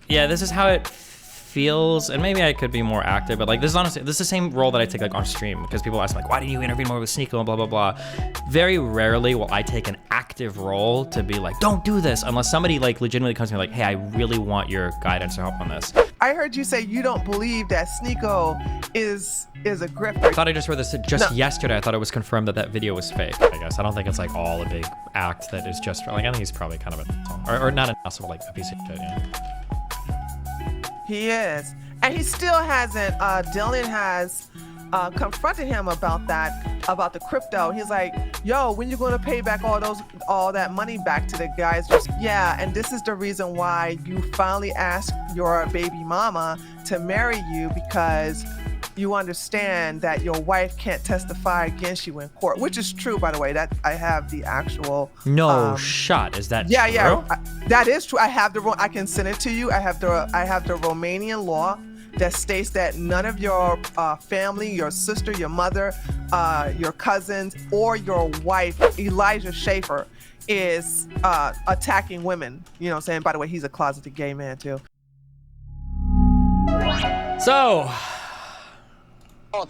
Yeah, this is how it feels, and maybe I could be more active, but like this is honestly, this is the same role that I take like on stream, because people ask like, why didn't you intervene more with Sneako and blah, blah, blah. Very rarely will I take an active role to be like, don't do this, unless somebody like legitimately comes to me like, hey, I really want your guidance or help on this. I heard you say you don't believe that Sneako is a grifter. I thought I just read this just yesterday. I thought it was confirmed that that video was fake, I guess. I don't think it's like all a big act that is just, like, I think he's probably kind of or not an asshole, like a piece of shit, yeah. He is. And he still hasn't, Dylan has confronted him about that, about the crypto. He's like, yo, when you gonna pay back all that money back to the guys? Just, yeah, and this is the reason why you finally asked your baby mama to marry you, because you understand that your wife can't testify against you in court, which is true, by the way. That I have the actual. No shot. Is that yeah, true? Yeah, that is true. I have the. I can send it to you. I have the Romanian law that states that none of your family, your sister, your mother, your cousins, or your wife, Elijah Schaefer, is attacking women. You know what I'm saying? By the way, he's a closeted gay man too. So. I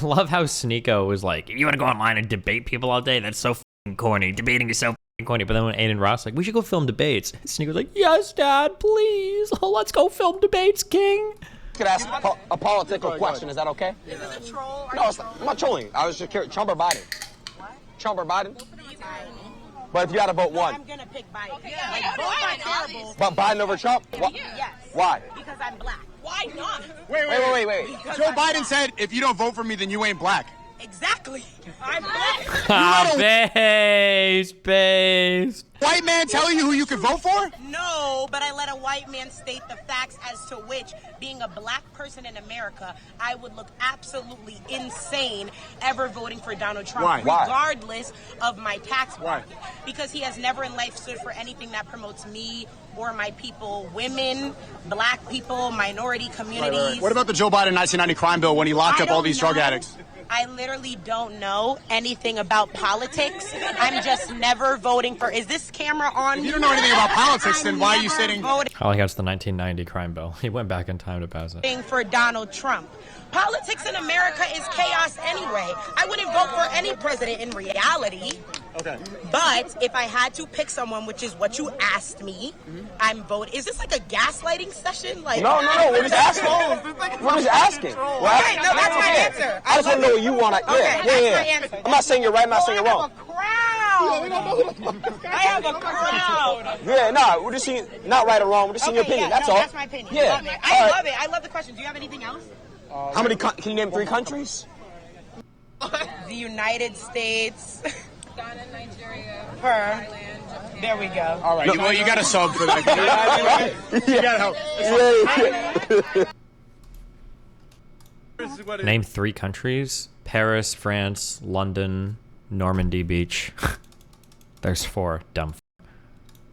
love how Sneako was like, if you want to go online and debate people all day, that's so f***ing corny. Debating is so f***ing corny. But then when Aiden Ross like, we should go film debates, Sneako's like, yes, Dad, please. Let's go film debates, King. I could ask a political question. Is that okay? Is it a troll? No, I'm not trolling. I was just curious. Trump or Biden? What? Trump or Biden? But if you had to vote one. I'm going to pick Biden. Okay, yeah, like, Biden. But Biden over Trump? Yes. Why? Because I'm black. Why not? Wait. Joe Biden said, if you don't vote for me, then you ain't black. Exactly. I'm black. Based. White man tell you who you can vote for? No, but I let a white man state the facts as to which, being a black person in America, I would look absolutely insane ever voting for Donald Trump. Why? Regardless of my tax bracket. Because he has never in life stood for anything that promotes me or my people, women, black people, minority communities. Right. What about the Joe Biden 1990 crime bill when he locked up all these drug addicts? I literally don't know anything about politics. I'm just never voting for. Is this camera on? If you don't know anything about politics, then why are you sitting? Oh, he has the 1990 crime bill. He went back in time to pass it. For Donald Trump. Politics in America is chaos anyway. I wouldn't vote for any president in reality. Okay. But if I had to pick someone, which is what you asked me, I'm voting. Is this like a gaslighting session? Like No. We're just asking. We're just asking. Okay, no, that's my answer. I just want to know what you want. Okay, that's my answer. I'm not saying you're right. I'm not saying you're wrong. I have a crowd. Yeah, no, we're just seeing not right or wrong. We're just seeing your opinion. That's all. That's my opinion. Yeah. Love it. I love it. I love the question. Do you have anything else? How many? Can you name 3 countries? The United States. Ghana, Nigeria, Her. Thailand, Japan. There we go. All right. Well, you got to sub for that. You got to help. Name 3 countries: Paris, France, London, Normandy Beach. There's 4. Dumb.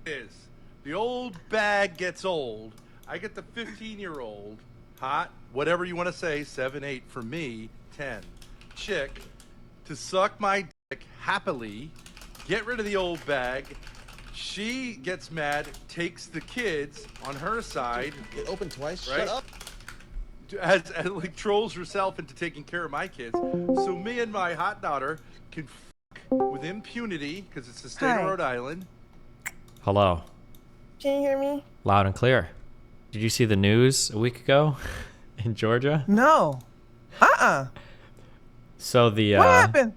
The old bag gets old. I get the 15-year-old, hot, whatever you want to say, 7, 8 for me, 10. Chick to suck my dick happily, get rid of the old bag. She gets mad, takes the kids on her side. It opened twice. Right? Shut up. As like trolls herself into taking care of my kids. So me and my hot daughter can fuck with impunity because it's the state of Rhode Island. Hello. Can you hear me? Loud and clear. Did you see the news a week ago in Georgia? No. So the what happened?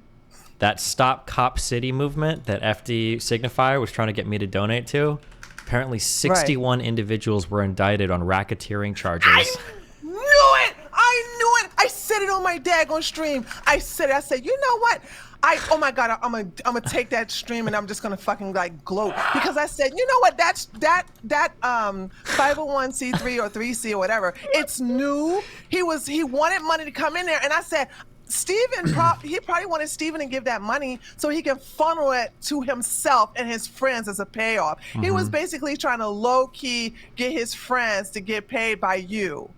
That Stop Cop City movement that FD Signifier was trying to get me to donate to, apparently 61 individuals were indicted on racketeering charges. I knew it! I said it on my daggone stream. I said, you know what? Oh my God, I'm gonna take that stream and I'm just gonna fucking like gloat, because I said, you know what? That 501c3 or 3C or whatever. It's new. He wanted money to come in there, and I said, Steven, he probably wanted Steven to give that money so he can funnel it to himself and his friends as a payoff. He was basically trying to low-key get his friends to get paid by you.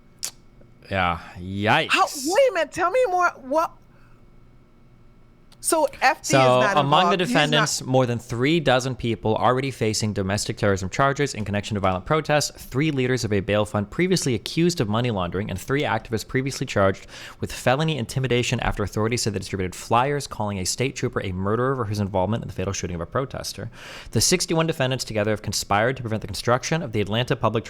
Yeah, yikes. Wait a minute, tell me more. What? So FD is So not among the involved. He's defendants, more than 36 people already facing domestic terrorism charges in connection to violent protests, 3 leaders of a bail fund previously accused of money laundering, and 3 activists previously charged with felony intimidation after authorities said they distributed flyers calling a state trooper a murderer for his involvement in the fatal shooting of a protester. The 61 defendants together have conspired to prevent the construction of the Atlanta Public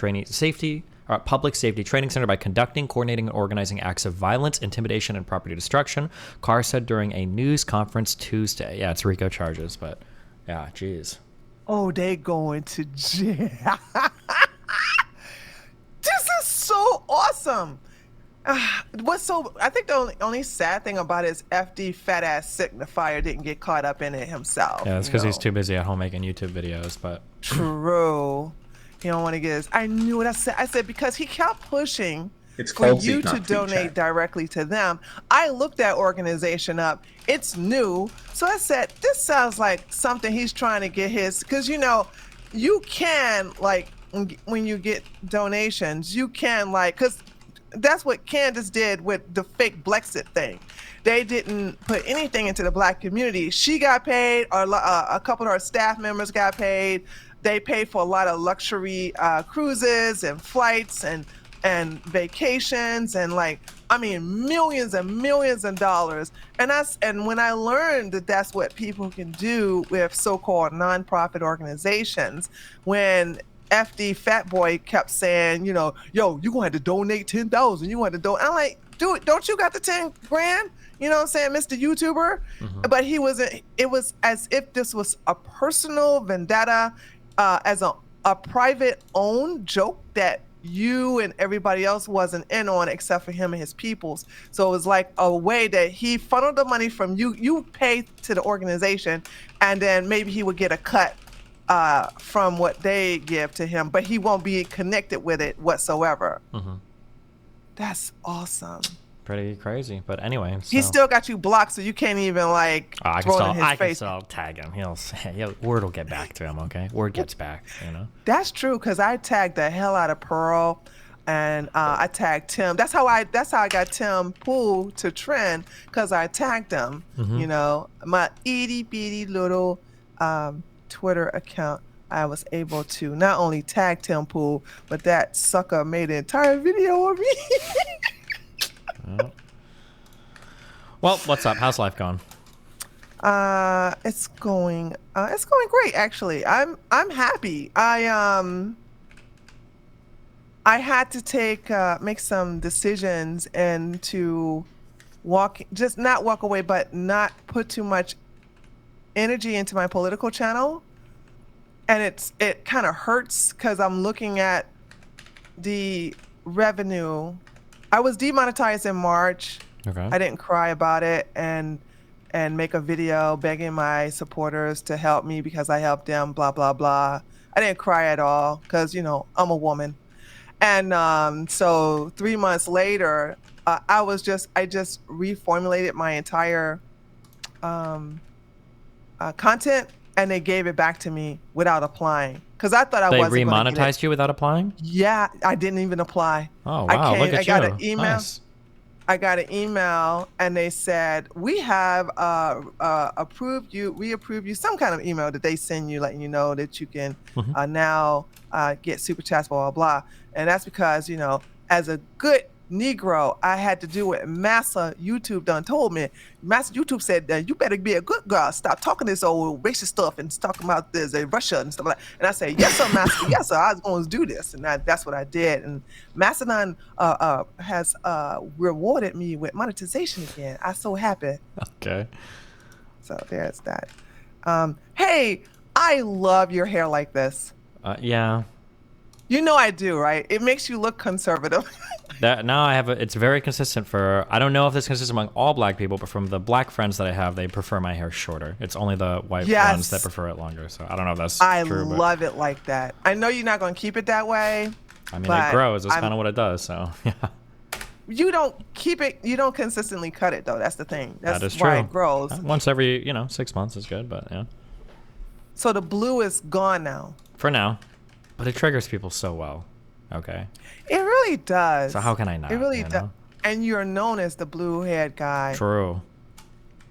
Safety Training Center by conducting, coordinating, and organizing acts of violence, intimidation, and property destruction, Carr said during a news conference Tuesday. Yeah, it's RICO charges, but yeah, geez. Oh, they going to jail. This is so awesome. I think the only sad thing about it is FD fat ass signifier didn't get caught up in it himself. Yeah, it's because he's too busy at home making YouTube videos, but. True. He don't want to get his. I knew what I said. I said because he kept pushing It's for called you Seek, to not Feed donate Chat. directly to them. I looked that organization up. It's new. So I said, this sounds like something he's trying to get his, because you can, like, when you get donations, you can, like, because that's what Candace did with the fake Blexit thing. They didn't put anything into the black community. She got paid, or a couple of her staff members got paid. They paid for a lot of luxury cruises and flights and vacations and millions and millions of dollars. And when I learned that that's what people can do with so-called nonprofit organizations, when FD Fat Boy kept saying, yo, you're gonna have to donate 10,000. You want to donate? I'm like, dude, don't you got the 10 grand? You know what I'm saying, Mr. YouTuber? Mm-hmm. But it was as if this was a personal vendetta, as a private owned joke that you and everybody else wasn't in on except for him and his peoples. So it was like a way that he funneled the money from you pay to the organization, and then maybe he would get a cut from what they give to him, but he won't be connected with it whatsoever. Mm-hmm. That's awesome. Pretty crazy, but anyway. So. He still got you blocked, so you can't even throw it in his I face. can still tag him. Word will get back to him. Okay, word gets back. That's true, because I tagged the hell out of Pearl, and I tagged Tim. That's how I got Tim Pool to trend, because I tagged him. Mm-hmm. My itty bitty little Twitter account. I was able to not only tag Tim Pool, but that sucker made an entire video of me. Well, what's up? How's life going? It's going great, actually. I'm happy. I had to make some decisions and to not walk away, but not put too much energy into my political channel. And it kind of hurts because I'm looking at the revenue. I was demonetized in March. Okay. I didn't cry about it and make a video begging my supporters to help me because I helped them, blah, blah, blah. I didn't cry at all because, I'm a woman. And so 3 months later, I just reformulated my entire content, and they gave it back to me without applying. Because I thought they wasn't gonna get remonetized you without applying? Yeah, I didn't even apply. Oh, wow. Look at I got you. an email. Nice. I got an email, and they said, we have approved you, we approve you, some kind of email that they send you letting you know that you can now get super chats, blah, blah, blah. And that's because, as a good Negro, I had to do what Massa YouTube done told me. Massa YouTube said, you better be a good girl. Stop talking this old racist stuff and talking about this Russia and stuff like that. And I said, yes, sir, Massa. Yes, sir. I was going to do this. And that's what I did. And Mastodon has rewarded me with monetization again. I'm so happy. Okay. So there's that. Hey, I love your hair like this. Yeah. I do, right? It makes you look conservative. It's very consistent I don't know if it's consistent among all black people, but from the black friends that I have, they prefer my hair shorter. It's only the white ones that prefer it longer. So I don't know if that's true. I love it like that. I know you're not going to keep it that way. I mean, it grows. That's kind of what it does. So, yeah. You don't keep it. You don't consistently cut it, though. That's the thing. That's that is why true. It grows. Once every, 6 months is good, but yeah. So the blue is gone now. For now. But it triggers people so well. Okay. It really does. So how can I not? It really does. And you're known as the blue-haired guy. True.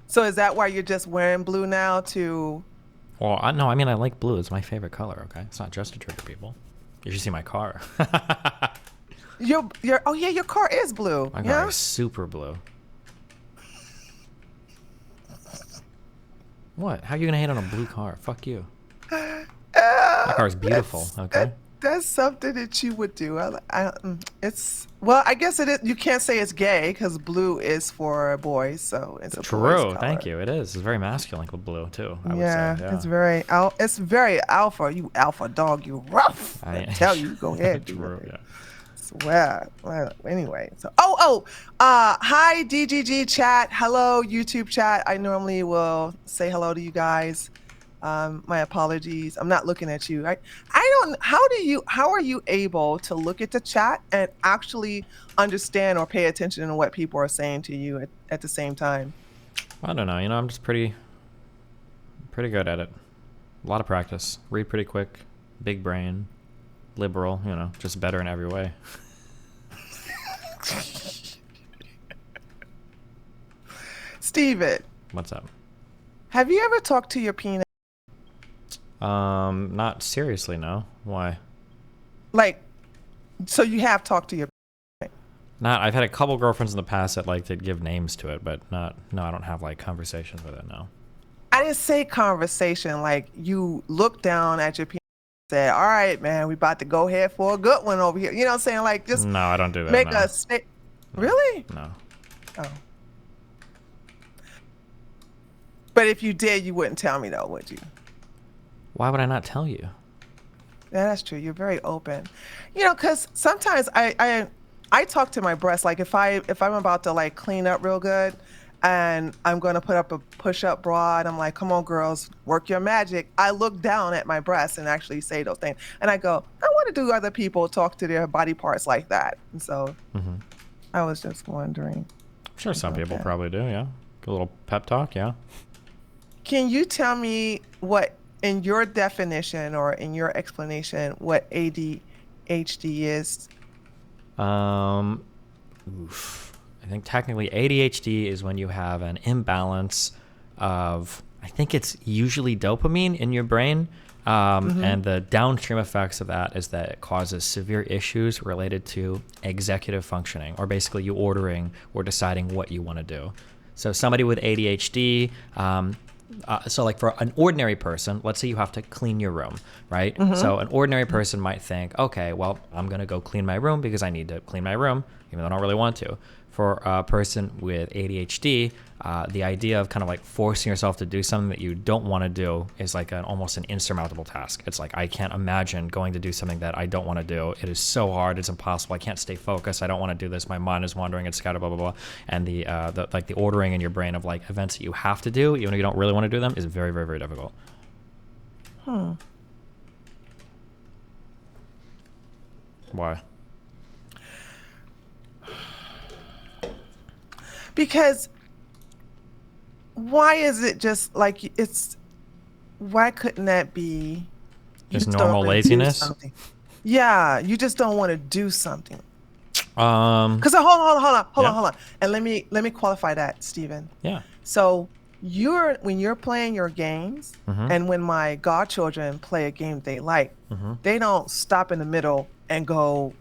So is that why you're just wearing blue now to? Well, no, I mean, I like blue. It's my favorite color, okay? It's not just to trigger people. You should see my car. Your oh yeah, your car is blue. My yeah? car is super blue. What? How are you gonna hate on a blue car? Fuck you. My car's beautiful, okay? That's something that you would do. It's well, I guess it is. You can't say it's gay because blue is for boys, so it's a boy's True. color. Thank you. It is. It's very masculine with blue too. I would Yeah, say. Yeah. it's very alpha. You alpha dog. You rough. I tell you, go ahead. True. Yeah. Swear. Well, anyway, so hi DGG chat. Hello YouTube chat. I normally will say hello to you guys. My apologies. I'm not looking at you. I don't. How are you able to look at the chat and actually understand or pay attention to what people are saying to you at the same time? I don't know. You know, I'm just pretty good at it. A lot of practice. Read pretty quick. Big brain. Liberal. You know, just better in every way. Steven. What's up? Have you ever talked to your penis? Not seriously, no. Why? Like, so you have talked to your Not. I've had a couple girlfriends in the past that like to give names to it, but not. No, I don't have like conversations with it. No. I didn't say conversation. Like you look down at your penis and say, "All right, man, we about to go ahead for a good one over here." You know what I'm saying? Like just No, I don't do that. make no. a state. Really? No. Oh. But if you did, you wouldn't tell me though, would you? Why would I not tell you? Yeah, that's true. You're very open. You know, because sometimes I talk to my breasts. Like if I'm about to like clean up real good, and I'm going to put up a push-up bra, and I'm like, "Come on, girls, work your magic." I look down at my breasts and actually say those things, and I go, "I want to do other people talk to their body parts like that." And so, I was just wondering. I'm sure some people probably do. Yeah. A little pep talk. Yeah. Can you tell me what, in your definition or in your explanation, what ADHD is? I think technically ADHD is when you have an imbalance of, I think it's usually dopamine in your brain. And the downstream effects of that is that it causes severe issues related to executive functioning, or basically you ordering or deciding what you want to do. So somebody with ADHD, so like for an ordinary person, let's say you have to clean your room, right? So an ordinary person might think, okay, well, I'm going to go clean my room because I need to clean my room, even though I don't really want to. For a person with ADHD, the idea of kind of like forcing yourself to do something that you don't want to do is like almost an insurmountable task. It's like, I can't imagine going to do something that I don't want to do. It is so hard. It's impossible. I can't stay focused. I don't want to do this. My mind is wandering. It's scattered, blah, blah, blah. And the like the ordering in your brain of like events that you have to do, even if you don't really want to do them, is very, very, very difficult. Why? Because why is it just like why couldn't that be Just normal laziness? Yeah, you just don't want to do something. Because hold on. And let me qualify that, Steven. Yeah. So when you're playing your games, and when my godchildren play a game they like, they don't stop in the middle and go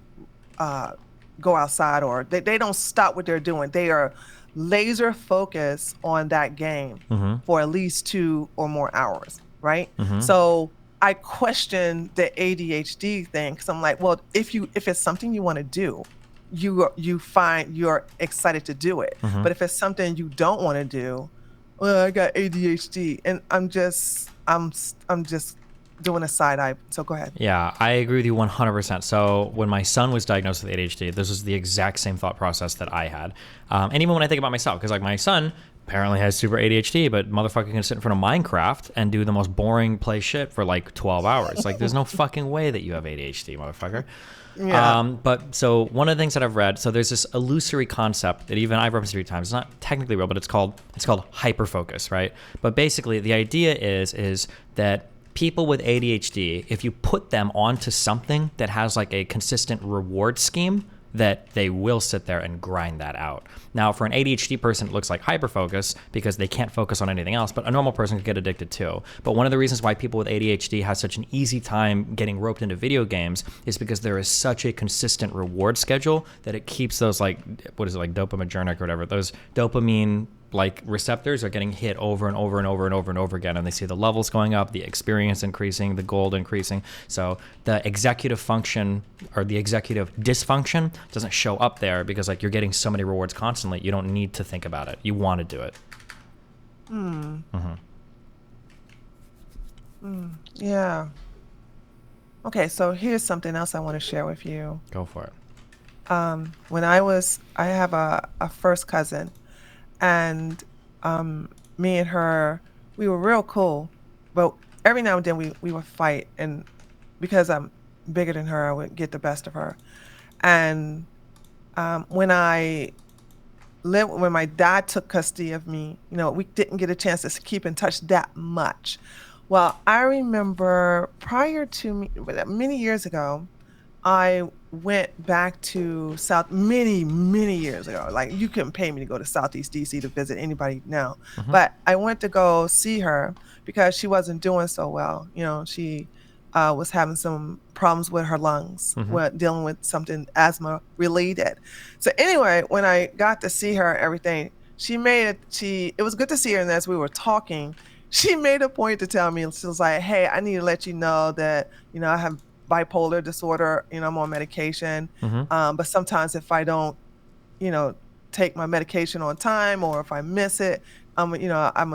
outside, or they don't stop what they're doing. They are laser focused on that game for at least 2 or more hours, right? So I question the ADHD thing, because I'm like, well, if it's something you want to do, you find you're excited to do it. But if it's something you don't want to do, well, I got ADHD, and I'm just doing a side eye. So go ahead. Yeah, I agree with you 100%. So when my son was diagnosed with ADHD, this was the exact same thought process that I had. And even when I think about myself, because like my son apparently has super ADHD, but motherfucker can sit in front of Minecraft and do the most boring play shit for like 12 hours. Like there's no fucking way that you have ADHD, motherfucker. Yeah. But so one of the things that I've read, so there's this illusory concept that even I've referenced 3 times. It's not technically real, but it's called hyperfocus, right? But basically the idea is that people with ADHD, if you put them onto something that has like a consistent reward scheme, that they will sit there and grind that out. Now, for an ADHD person, it looks like hyperfocus because they can't focus on anything else, but a normal person could get addicted too. But one of the reasons why people with ADHD have such an easy time getting roped into video games is because there is such a consistent reward schedule that it keeps those, like, what is it, like dopaminergic or whatever, those dopamine like receptors are getting hit over and over and over and over and over again, and they see the levels going up, the experience increasing, the gold increasing. So the executive function or the executive dysfunction doesn't show up there because like you're getting so many rewards constantly. You don't need to think about it. You want to do it. Yeah. Okay, so here's something else I want to share with you. Go for it. When I have a first cousin, and me and her, we were real cool, but every now and then we would fight, and because I'm bigger than her, I would get the best of her. And when my dad took custody of me, we didn't get a chance to keep in touch that much. Well, I remember prior to me, many years ago, I went back to many years ago. Like, you couldn't pay me to go to Southeast DC to visit anybody now. But I went to go see her because she wasn't doing so well. She was having some problems with her lungs, dealing with something asthma related. So anyway, when I got to see her and everything, it was good to see her. And as we were talking, she made a point to tell me, she was like, hey, I need to let you know that, I have bipolar disorder, I'm on medication. But sometimes if I don't, take my medication on time, or if I miss it, I'm a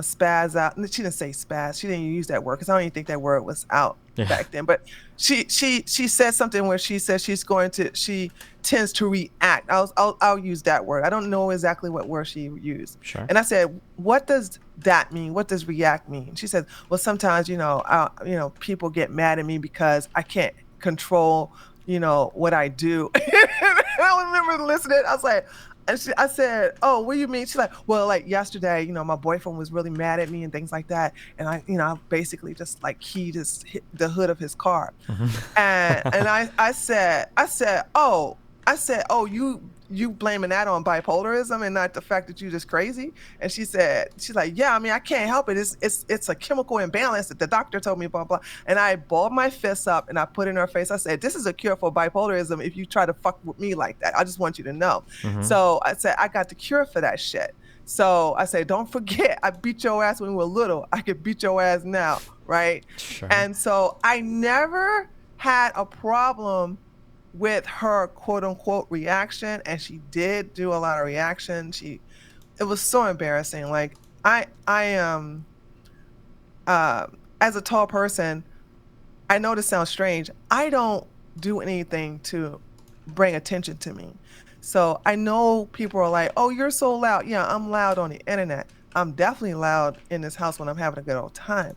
spaz out. And she didn't say spaz. She didn't use that word because I don't even think that word was out back then. But she said something where she said she tends to react. I'll use that word. I don't know exactly what word she used. Sure. And I said, what does that mean? What does react mean? She said, well, sometimes, people get mad at me because I can't control, what I do. I remember listening. I was like, I said, oh, what do you mean? She's like, well, like yesterday, my boyfriend was really mad at me and things like that. And I basically just like hit the hood of his car. And I said, oh, you blaming that on bipolarism and not the fact that you're just crazy? And she's like, yeah, I mean, I can't help it. It's a chemical imbalance that the doctor told me, blah, blah. And I balled my fists up and I put in her face. I said, this is a cure for bipolarism if you try to fuck with me like that. I just want you to know. So I said, I got the cure for that shit. So I said, don't forget, I beat your ass when we were little. I could beat your ass now, right? Sure. And so I never had a problem with her quote unquote reaction, and she did do a lot of reaction. It was so embarrassing. Like I am as a tall person, I know this sounds strange, I don't do anything to bring attention to me. So I know people are like, oh, you're so loud. Yeah, I'm loud on the internet. I'm definitely loud in this house when I'm having a good old time.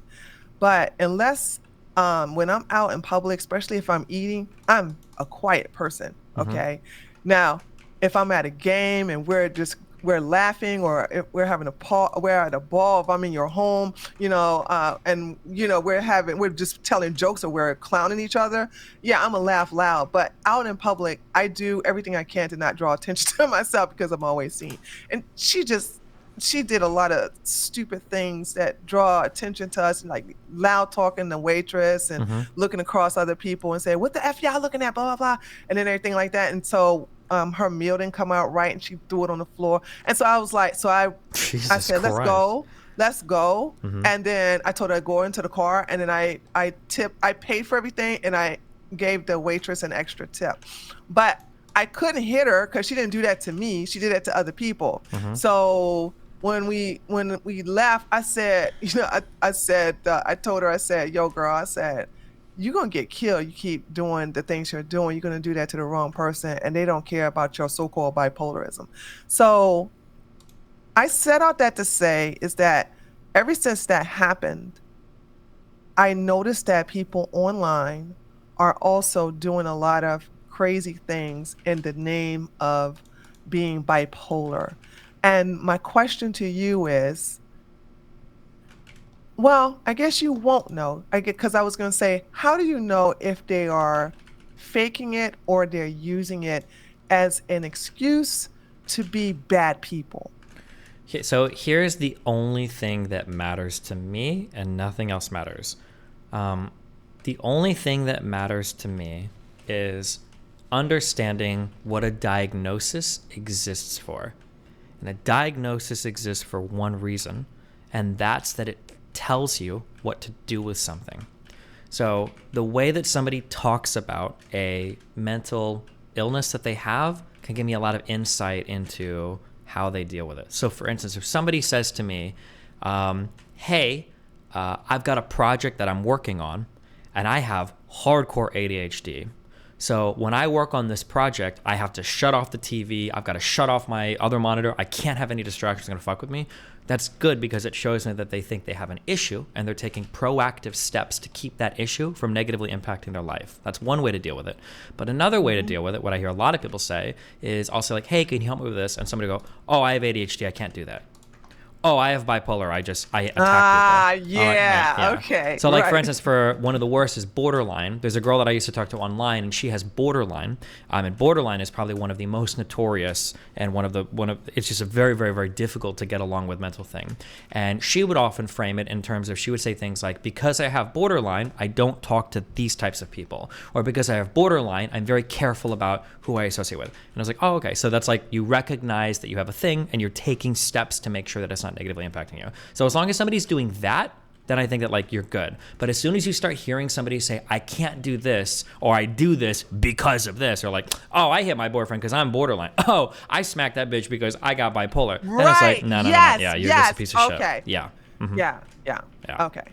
But unless when I'm out in public, especially if I'm eating, I'm a quiet person. Okay. Now, if I'm at a game and we're laughing, or if we're having we're at a ball, if I'm in your home, and we're just telling jokes or we're clowning each other. Yeah, I'm a laugh loud. But out in public, I do everything I can to not draw attention to myself because I'm always seen. And she did a lot of stupid things that draw attention to us, like loud talking the waitress and looking across other people and say, what the F y'all looking at, blah, blah, blah, and then everything like that. And so her meal didn't come out right and she threw it on the floor. And so I was like, I said, let's go. And then I told her to go into the car, and then I paid for everything, and I gave the waitress an extra tip. But I couldn't hit her because she didn't do that to me. She did that to other people. So when we left, I said, I told her, I said, yo, girl, I said, you're going to get killed. You keep doing the things you're doing. You're going to do that to the wrong person, and they don't care about your so-called bipolarism. So I set out that to say is that ever since that happened, I noticed that people online are also doing a lot of crazy things in the name of being bipolar. And my question to you is, well, I guess you won't know. Because I was going to say, how do you know if they are faking it or they're using it as an excuse to be bad people. So here's the only thing that matters to me, and nothing else matters. The only thing that matters to me is understanding what a diagnosis exists for. And a diagnosis exists for one reason, and that's that it tells you what to do with something. So the way that somebody talks about a mental illness that they have can give me a lot of insight into how they deal with it. So for instance, if somebody says to me, hey, I've got a project that I'm working on and I have hardcore ADHD. So when I work on this project, I have to shut off the TV. I've got to shut off my other monitor. I can't have any distractions going to fuck with me. That's good because it shows me that they think they have an issue and they're taking proactive steps to keep that issue from negatively impacting their life. That's one way to deal with it. But another way to deal with it, what I hear a lot of people say, is I'll say like, hey, can you help me with this? And somebody go, oh, I have ADHD. I can't do that. Oh, I have bipolar. I attack people. Yeah. Okay. So like, for instance, for one of the worst is borderline. There's a girl that I used to talk to online, and she has borderline. And borderline is probably one of the most notorious and it's just a very, very, very difficult to get along with mental thing. And she would often frame it in terms of, she would say things like, because I have borderline, I don't talk to these types of people. Or because I have borderline, I'm very careful about who I associate with. And I was like, oh, okay. So that's like, you recognize that you have a thing and you're taking steps to make sure that it's not negatively impacting you. So as long as somebody's doing that, then I think that like you're good. But as soon as you start hearing somebody say, I can't do this, or I do this because of this, or like, oh, I hit my boyfriend because I'm borderline. Oh, I smacked that bitch because I got bipolar. Then it's like, no. Yeah, you're just a piece of shit. Yeah. Mm-hmm. Yeah. Okay.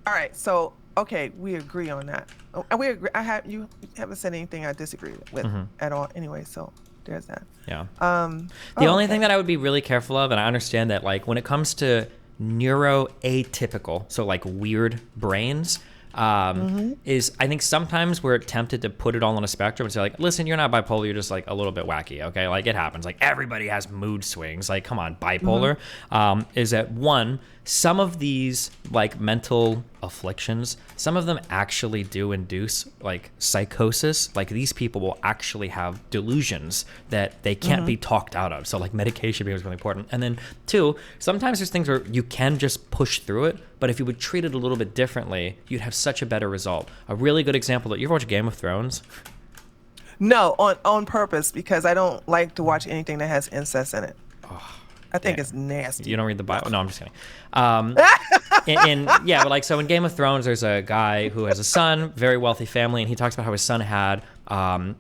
All right. So, okay, we agree on that. And we agree. You haven't said anything I disagree with at all anyway, so there's that. Yeah. The only thing that I would be really careful of, and I understand that like when it comes to neuroatypical, so like weird brains, is I think sometimes we're tempted to put it all on a spectrum and say like, listen, you're not bipolar, you're just like a little bit wacky, okay? Like it happens. Like everybody has mood swings. Like, come on, bipolar. Is that one, some of these like mental afflictions, some of them actually do induce like psychosis. Like these people will actually have delusions that they can't be talked out of. So like medication becomes really important. And then two, sometimes there's things where you can just push through it, but if you would treat it a little bit differently, you'd have such a better result. A really good example that you've watched Game of Thrones. No, on purpose, because I don't like to watch anything that has incest in it. I think it's nasty. You don't read the Bible? No, I'm just kidding. But like, so in Game of Thrones, there's a guy who has a son, very wealthy family, and he talks about how his son had,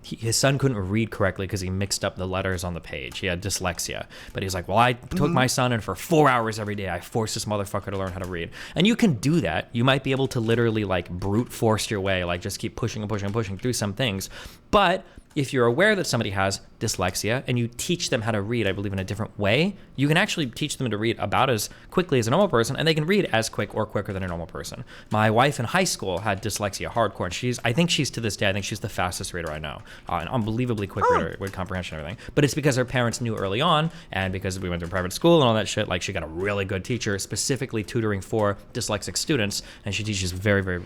his son couldn't read correctly because he mixed up the letters on the page. He had dyslexia. But he's like, well, I took my son, and for 4 hours every day, I forced this motherfucker to learn how to read. And you can do that. You might be able to literally like brute force your way, like just keep pushing and pushing and pushing through some things. But if you're aware that somebody has dyslexia and you teach them how to read, I believe, in a different way, you can actually teach them to read about as quickly as a normal person, and they can read as quick or quicker than a normal person. My wife in high school had dyslexia hardcore, and I think she's to this day, I think she's the fastest reader I know. An unbelievably quick reader with comprehension and everything. But it's because her parents knew early on, and because we went to private school and all that shit, like she got a really good teacher specifically tutoring for dyslexic students, and she teaches very, very,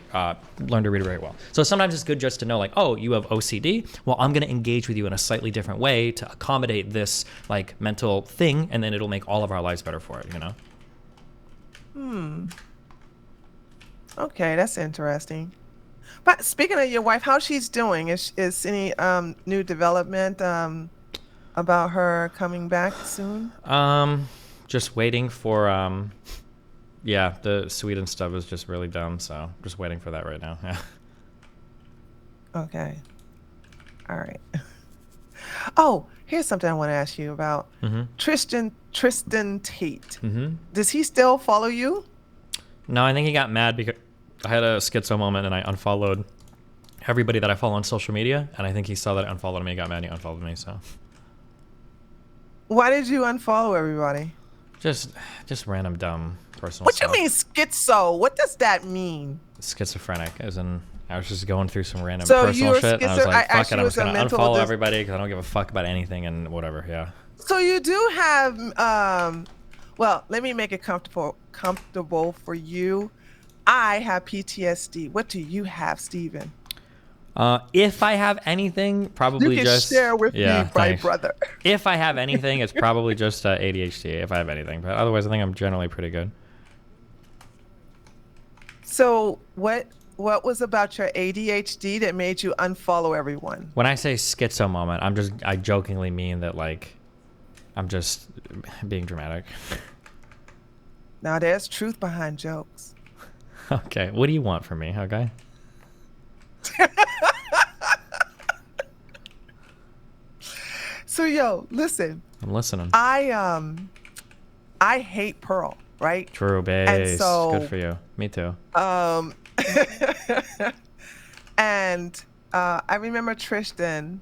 learn to read very well. So sometimes it's good just to know like, oh, you have OCD? Well, I'm going to engage with you in a slightly different way to accommodate this like mental thing, and then it'll make all of our lives better for it, you know? Okay, that's interesting. But speaking of your wife, how she's doing? Is any new development about her coming back soon? Just waiting for the Sweden stuff is just really dumb, so just waiting for that right now. Yeah. Okay. All right. Oh, here's something I want to ask you about. Tristan Tate. Does he still follow you? No, I think he got mad because I had a schizo moment and I unfollowed everybody that I follow on social media, and I think he saw that I unfollowed me, got mad, and he unfollowed me. So. Why did you unfollow everybody? Just random dumb personal What stuff. you mean schizo? What does that mean? Schizophrenic, as in I was just going through some random So personal you're shit, and I was like, fuck it, I'm just a gonna mental unfollow everybody because I don't give a fuck about anything and whatever. Yeah. So you do have, well, let me make it comfortable for you. I have PTSD. What do you have, Steven? If I have anything, probably You can just share with me, my thanks. brother. If I have anything, it's probably just ADHD. If I have anything, but otherwise, I think I'm generally pretty good. So what was about your ADHD that made you unfollow everyone? When I say schizo moment, I jokingly mean that like I'm just being dramatic. Now there's truth behind jokes. Okay, what do you want from me? Okay. So yo, listen. I'm listening. I hate Pearl, right? True base. And so, good for you. Me too. And I remember Tristan.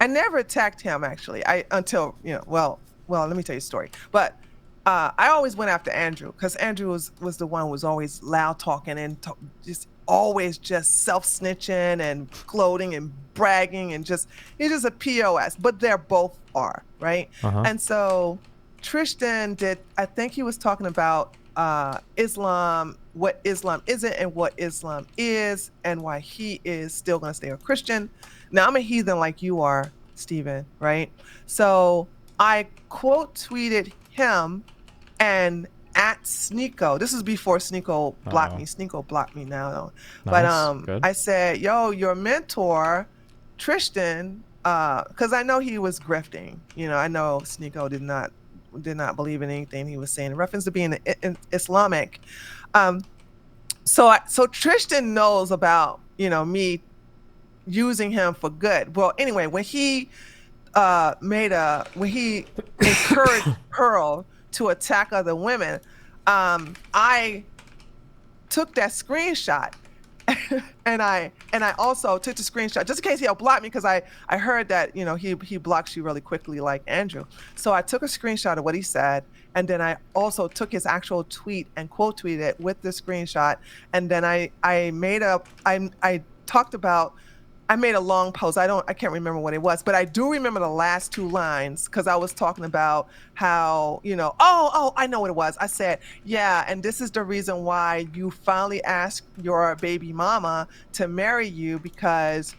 I never attacked him actually. Until well, let me tell you a story. But I always went after Andrew because Andrew was the one who was always loud talking and just always just self snitching and gloating and bragging and he's just a POS. But they're both are, right? Uh-huh. And so Tristan I think he was talking about Islam, what Islam isn't and what Islam is, and why he is still going to stay a Christian. Now, I'm a heathen like you are, Steven, right? So I quote tweeted him and at Sneako. This is before Sneako blocked me. Sneako blocked me now, though. Nice. Good. I said, yo, your mentor, Tristan, because I know he was grifting. I know Sneako did not believe in anything he was saying in reference to being Islamic. So Tristan knows about me using him for good. Well, anyway, when he encouraged Pearl to attack other women, I took that screenshot. and I also took the screenshot just in case he'll block me because I heard that he blocks you really quickly like Andrew. So I took a screenshot of what he said, and then I also took his actual tweet and quote tweeted it with the screenshot, and then I made a long post. I can't remember what it was, but I do remember the last two lines because I was talking about how, I know what it was. I said, yeah, and this is the reason why you finally asked your baby mama to marry you because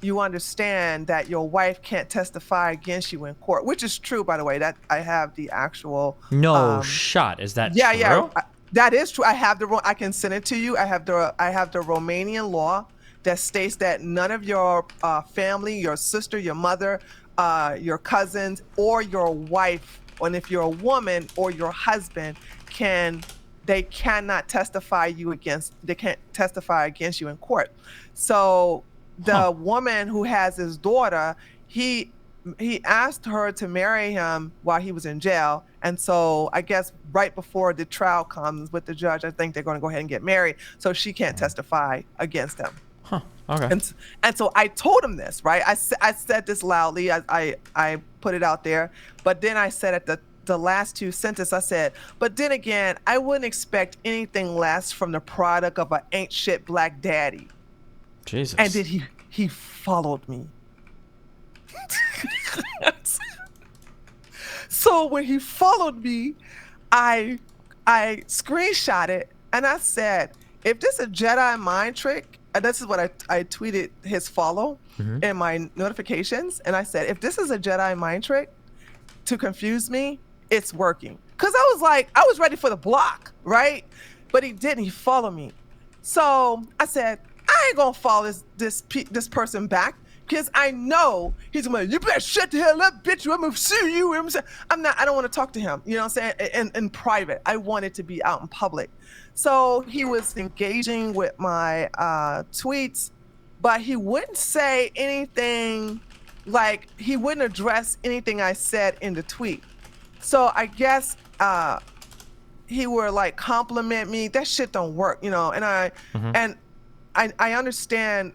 you understand that your wife can't testify against you in court, which is true, by the way. That I have the actual. No shot. Is that true? Yeah. That is true. I can send it to you. I have the Romanian law that states that none of your family, your sister, your mother, your cousins, or your wife, and if you're a woman or your husband, they cannot testify against you in court. So the woman who has his daughter, he asked her to marry him while he was in jail. And so I guess right before the trial comes with the judge, I think they're going to go ahead and get married. So she can't testify against him. Huh. Okay. And so I told him this, right? I said this loudly. I put it out there. But then I said at the last two sentences, I said, but then again, I wouldn't expect anything less from the product of an ain't shit black daddy. Jesus. And then he followed me. So when he followed me, I screenshot it and I said, if this is a Jedi mind trick, and this is what I tweeted his follow in my notifications, and I said, if this is a Jedi mind trick to confuse me, it's working. Because I was ready for the block, right? But he didn't. He followed me. So I said, I ain't gonna follow this person back because I know he's gonna be like, you better shut the hell up, bitch. I'm gonna sue you. I don't want to talk to him. You know what I'm saying? In private. I want it to be out in public. So he was engaging with my tweets, but he wouldn't say anything, like he wouldn't address anything I said in the tweet. So I guess he would like compliment me. That shit don't work, and I understand.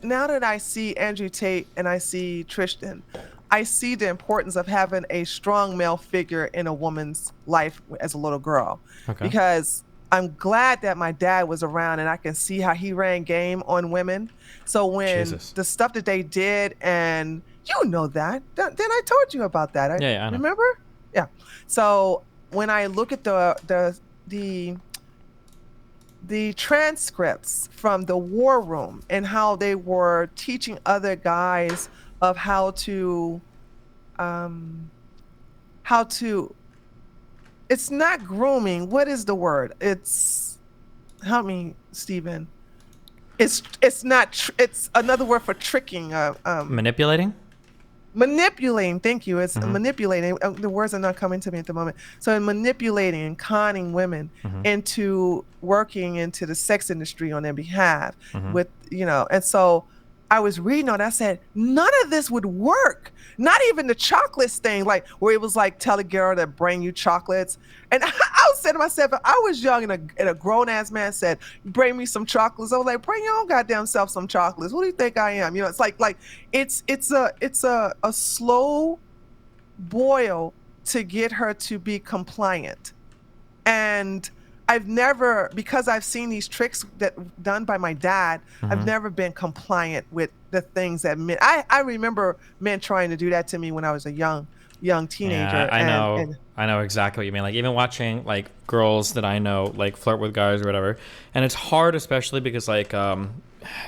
Now that I see Andrew Tate and I see Tristan, I see the importance of having a strong male figure in a woman's life as a little girl. Okay. Because I'm glad that my dad was around and I can see how he ran game on women. So when the stuff that they did, and you know that, then I told you about that. I know. Remember? Yeah. So when I look at the the transcripts from the war room and how they were teaching other guys of how to it's not grooming. What is the word? It's, help me, Stephen. It's not it's another word for tricking. Manipulating. Manipulating, thank you. It's manipulating. The words are not coming to me at the moment. So in manipulating and conning women into working into the sex industry on their behalf with, and so I was reading on it, I said, none of this would work. Not even the chocolates thing, like where it was like tell a girl to bring you chocolates. And I was saying to myself, if I was young and a grown ass man said, bring me some chocolates, I was like, bring your own goddamn self some chocolates. What do you think I am? It's like it's a slow boil to get her to be compliant. And I've never, because I've seen these tricks that done by my dad, I've never been compliant with the things that men. I remember men trying to do that to me when I was a young teenager. Yeah, I know exactly what you mean. Like even watching like girls that I know like flirt with guys or whatever, and it's hard, especially because like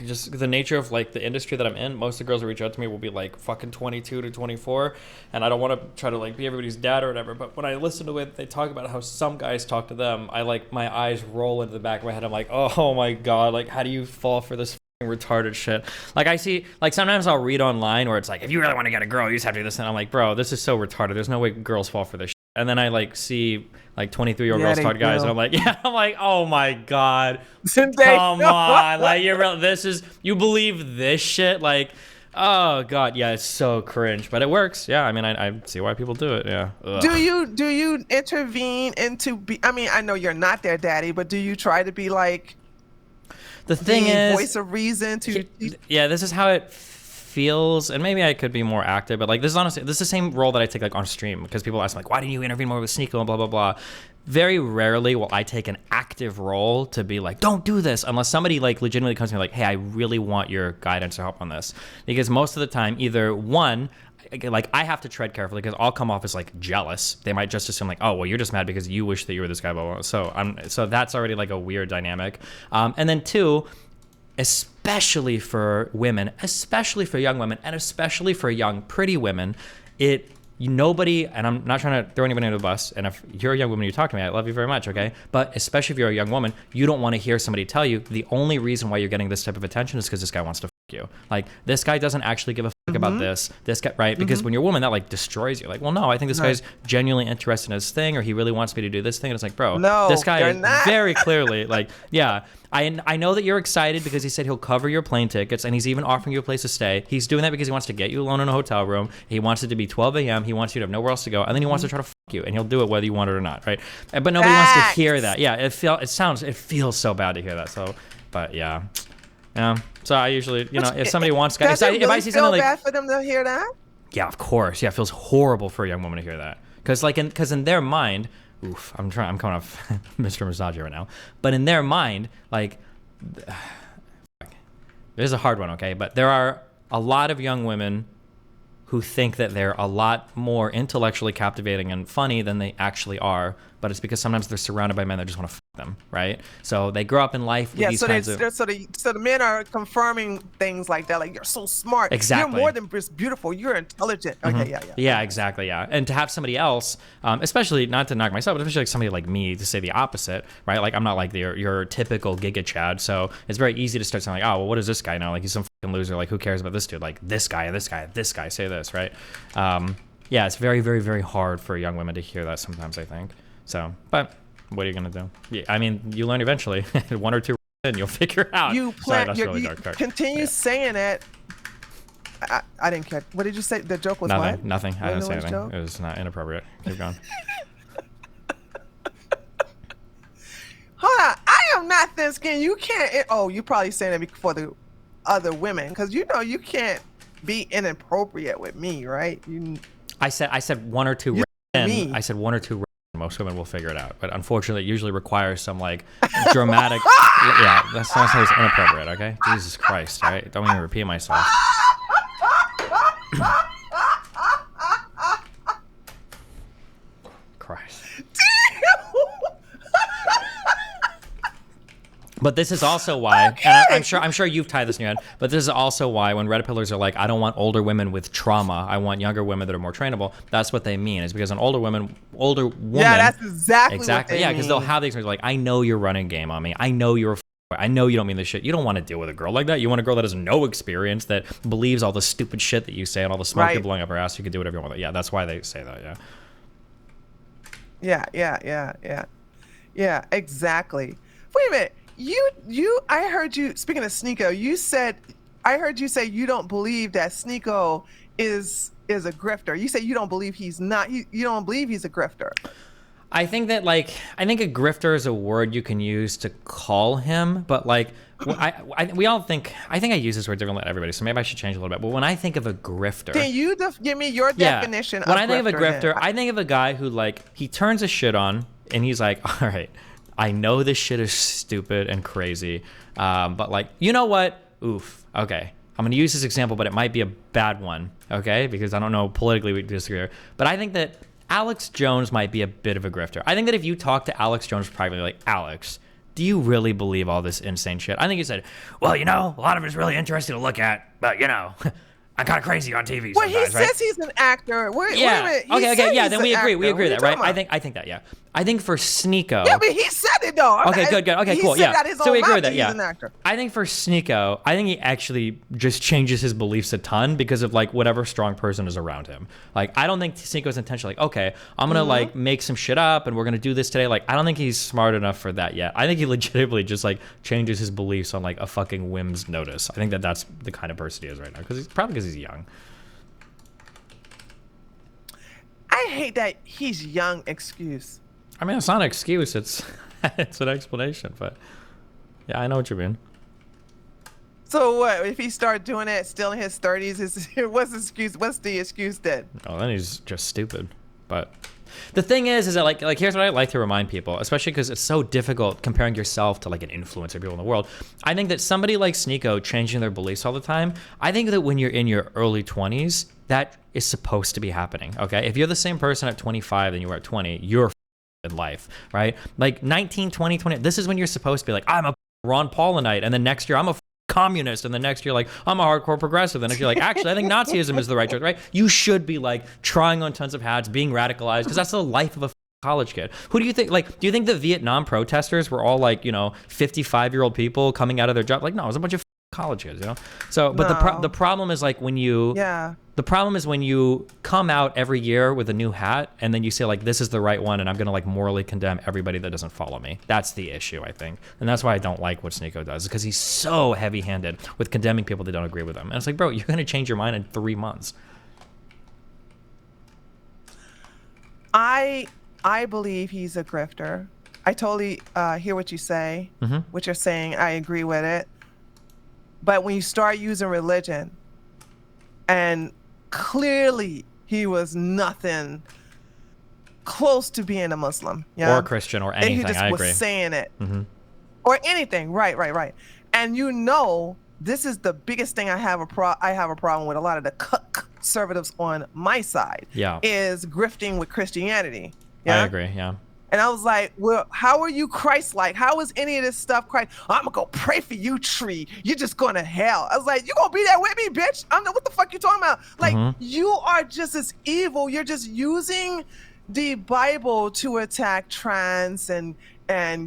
just the nature of like the industry that I'm in. Most of the girls that reach out to me will be like fucking 22 to 24, and I don't want to try to like be everybody's dad or whatever. But when I listen to it, they talk about how some guys talk to them. I like my eyes roll into the back of my head. I'm like, oh my god, like how do you fall for this retarded shit? Like I see, like sometimes I'll read online where it's like, if you really want to get a girl, you just have to do this, and I'm like, bro, this is so retarded. There's no way girls fall for this shit. And then I like see like 23-year-old girls talk to guys, and I'm like, oh my god, come on, like you believe this shit? Like, oh god, yeah, it's so cringe, but it works. Yeah, I mean, I see why people do it. Yeah. Ugh. Do you intervene into I mean, I know you're not their daddy, but do you try to be like the thing is voice of reason to? Yeah, this is how it feels, and maybe I could be more active, but like this is the same role that I take like on stream, because people ask like, why didn't you intervene more with Sneako and blah blah blah. Very rarely will I take an active role to be like, don't do this, unless somebody like legitimately comes to me like, hey, I really want your guidance or help on this. Because most of the time, either one, like I have to tread carefully because I'll come off as like jealous. They might just assume like, oh, well, you're just mad because you wish that you were this guy, blah, blah. So that's already like a weird dynamic. And then two, especially for women, especially for young women, and especially for young pretty women, nobody, and I'm not trying to throw anybody under the bus, and if you're a young woman, you talk to me, I love you very much, okay? But especially if you're a young woman, you don't want to hear somebody tell you the only reason why you're getting this type of attention is because this guy wants to fuck you. Like, this guy doesn't actually give a fuck about this guy, right? Because when you're a woman, that like destroys you. Like, well, no, I think this guy's genuinely interested in his thing, or he really wants me to do this thing, and it's like, bro, no, this guy very clearly, like, yeah, I know that you're excited because he said he'll cover your plane tickets, and he's even offering you a place to stay. He's doing that because he wants to get you alone in a hotel room. He wants it to be 12 a.m. He wants you to have nowhere else to go, and then he wants to try to fuck you, and he'll do it whether you want it or not, right? But nobody wants to hear that. Yeah, it feels so bad to hear that. So, but yeah. So I usually, if somebody wants, if I see something like, bad for them to hear that. Yeah, of course. Yeah, it feels horrible for a young woman to hear that, because in their mind, oof, I'm coming off Mr. Misogyny right now, but in their mind, like, this is a hard one, okay? But there are a lot of young women who think that they're a lot more intellectually captivating and funny than they actually are, but it's because sometimes they're surrounded by men that just want to fuck them, right? So they grow up in life with these kinds of... So the men are confirming things like that, like, you're so smart. Exactly. You're more than just beautiful. You're intelligent. Okay, yeah. Yeah, exactly, yeah. And to have somebody else, especially, not to knock myself, but especially like somebody like me to say the opposite, right? Like, I'm not like your typical Giga Chad, so it's very easy to start saying like, oh, well, what does this guy know? Like, he's some fucking loser. Like, who cares about this dude? Like, this guy, say this, right? Yeah, it's very, very, very hard for young women to hear that sometimes, I think. So, but what are you gonna do? Yeah, I mean, you learn eventually. One or two and you'll figure it out. You continue saying it. I didn't catch. What did you say? The joke was what? Nothing. I didn't say anything. Joke? It was not inappropriate. Keep going. Hold on. I am not thin skinned. You can't. Oh, you probably saying it for the other women, because you can't be inappropriate with me, right? I said one or two. I said one or two. Most women will figure it out, but unfortunately, it usually requires some like dramatic. Yeah, that's inappropriate. Okay, Jesus Christ! All right, don't even repeat myself. Christ. But this is also why, and I'm sure you've tied this in your head, but this is also why when Red Pillars are like, I don't want older women with trauma, I want younger women that are more trainable, that's what they mean, is because an older woman, yeah, that's exactly what they yeah, because they'll mean. have the experience like, I know you're running game on me, I know you don't mean this shit. You don't want to deal with a girl like that. You want a girl that has no experience, that believes all the stupid shit that you say and all the smoke you're blowing up her ass. You can do whatever you want with it. Yeah, that's why they say that, Yeah, exactly. Wait a minute. I heard you, speaking of Sneako, I heard you say you don't believe that Sneako is a grifter. You say you don't believe he's not, you don't believe he's a grifter. I think that, like, I think a grifter is a word you can use to call him, but like, we all think, I think I use this word differently than everybody, so maybe I should change a little bit. But when I think of a grifter, can you give me your definition of when I think of a grifter, grifter, I think of a guy who, like, he turns his shit on and he's like, all right, I know this shit is stupid and crazy, but like, you know what? Oof. Okay. I'm going to use this example, but it might be a bad one, okay? Because I don't know, politically we disagree. But I think that Alex Jones might be a bit of a grifter. I think that if you talk to Alex Jones privately, like, Alex, do you really believe all this insane shit? I think he said, well, you know, a lot of it's really interesting to look at, but, you know, I'm kind of crazy on TV well, sometimes, he says he's an actor. Wait a minute. Okay, yeah, then we agree. Actor. We agree that, right? About? I think that, yeah. I think for Sneako. Yeah, but he said it though. Okay, good. Okay, cool. He said that his so own we agree mouth with that. he's Yeah. an actor. I think for Sneako, I think he actually just changes his beliefs a ton because of like whatever strong person is around him. Like, I don't think Sneako's intention, like, okay, I'm gonna like make some shit up and we're gonna do this today. Like, I don't think he's smart enough for that yet. I think he legitimately just like changes his beliefs on like a fucking whim's notice. I think that that's the kind of person he is right now because he's young. I hate that he's young excuse. I mean, it's not an excuse. It's it's an explanation. But yeah, I know what you mean. So what if he started doing it still in his 30s? What's the excuse? What's the excuse then? Oh, then he's just stupid. But the thing is that like here's what I like to remind people, especially because it's so difficult comparing yourself to like an influencer people in the world. I think that somebody like Sneako changing their beliefs all the time, I think that when you're in your early 20s, that is supposed to be happening, okay? If you're the same person at 25 than you were at 20, you're in life, right? Like 19, 20, 20, this is when you're supposed to be like, I'm a Ron Paulinite, and then next year I'm a communist, and the next year like I'm a hardcore progressive, and if you're like, actually I think Nazism is the right choice, right? You should be like trying on tons of hats, being radicalized, because that's the life of a college kid. Who do you think, like, do you think the Vietnam protesters were all like, you know, 55-year-old people coming out of their job? Like, no, it was a bunch of college kids, you know? So, but the problem is like when you, the problem is when you come out every year with a new hat and then you say like, this is the right one and I'm gonna like morally condemn everybody that doesn't follow me. That's the issue, I think. And that's why I don't like what Sneako does, because he's so heavy-handed with condemning people that don't agree with him. And it's like, bro, you're gonna change your mind in 3 months. I believe he's a grifter. I totally hear what you say, what you're saying. I agree with it. But when you start using religion, and clearly he was nothing close to being a Muslim, or a Christian, or anything. And he just I was agree. saying it, or anything. Right. And you know, this is the biggest thing I have a problem with a lot of the conservatives on my side. Yeah, is grifting with Christianity. I agree. Yeah. And I was like, well, how are you Christ-like? How is any of this stuff Christ? I'm gonna go pray for you, Tree. You're just going to hell. I was like, you gonna be there with me, bitch? What the fuck you talking about? Like, you are just as evil. You're just using the Bible to attack trans and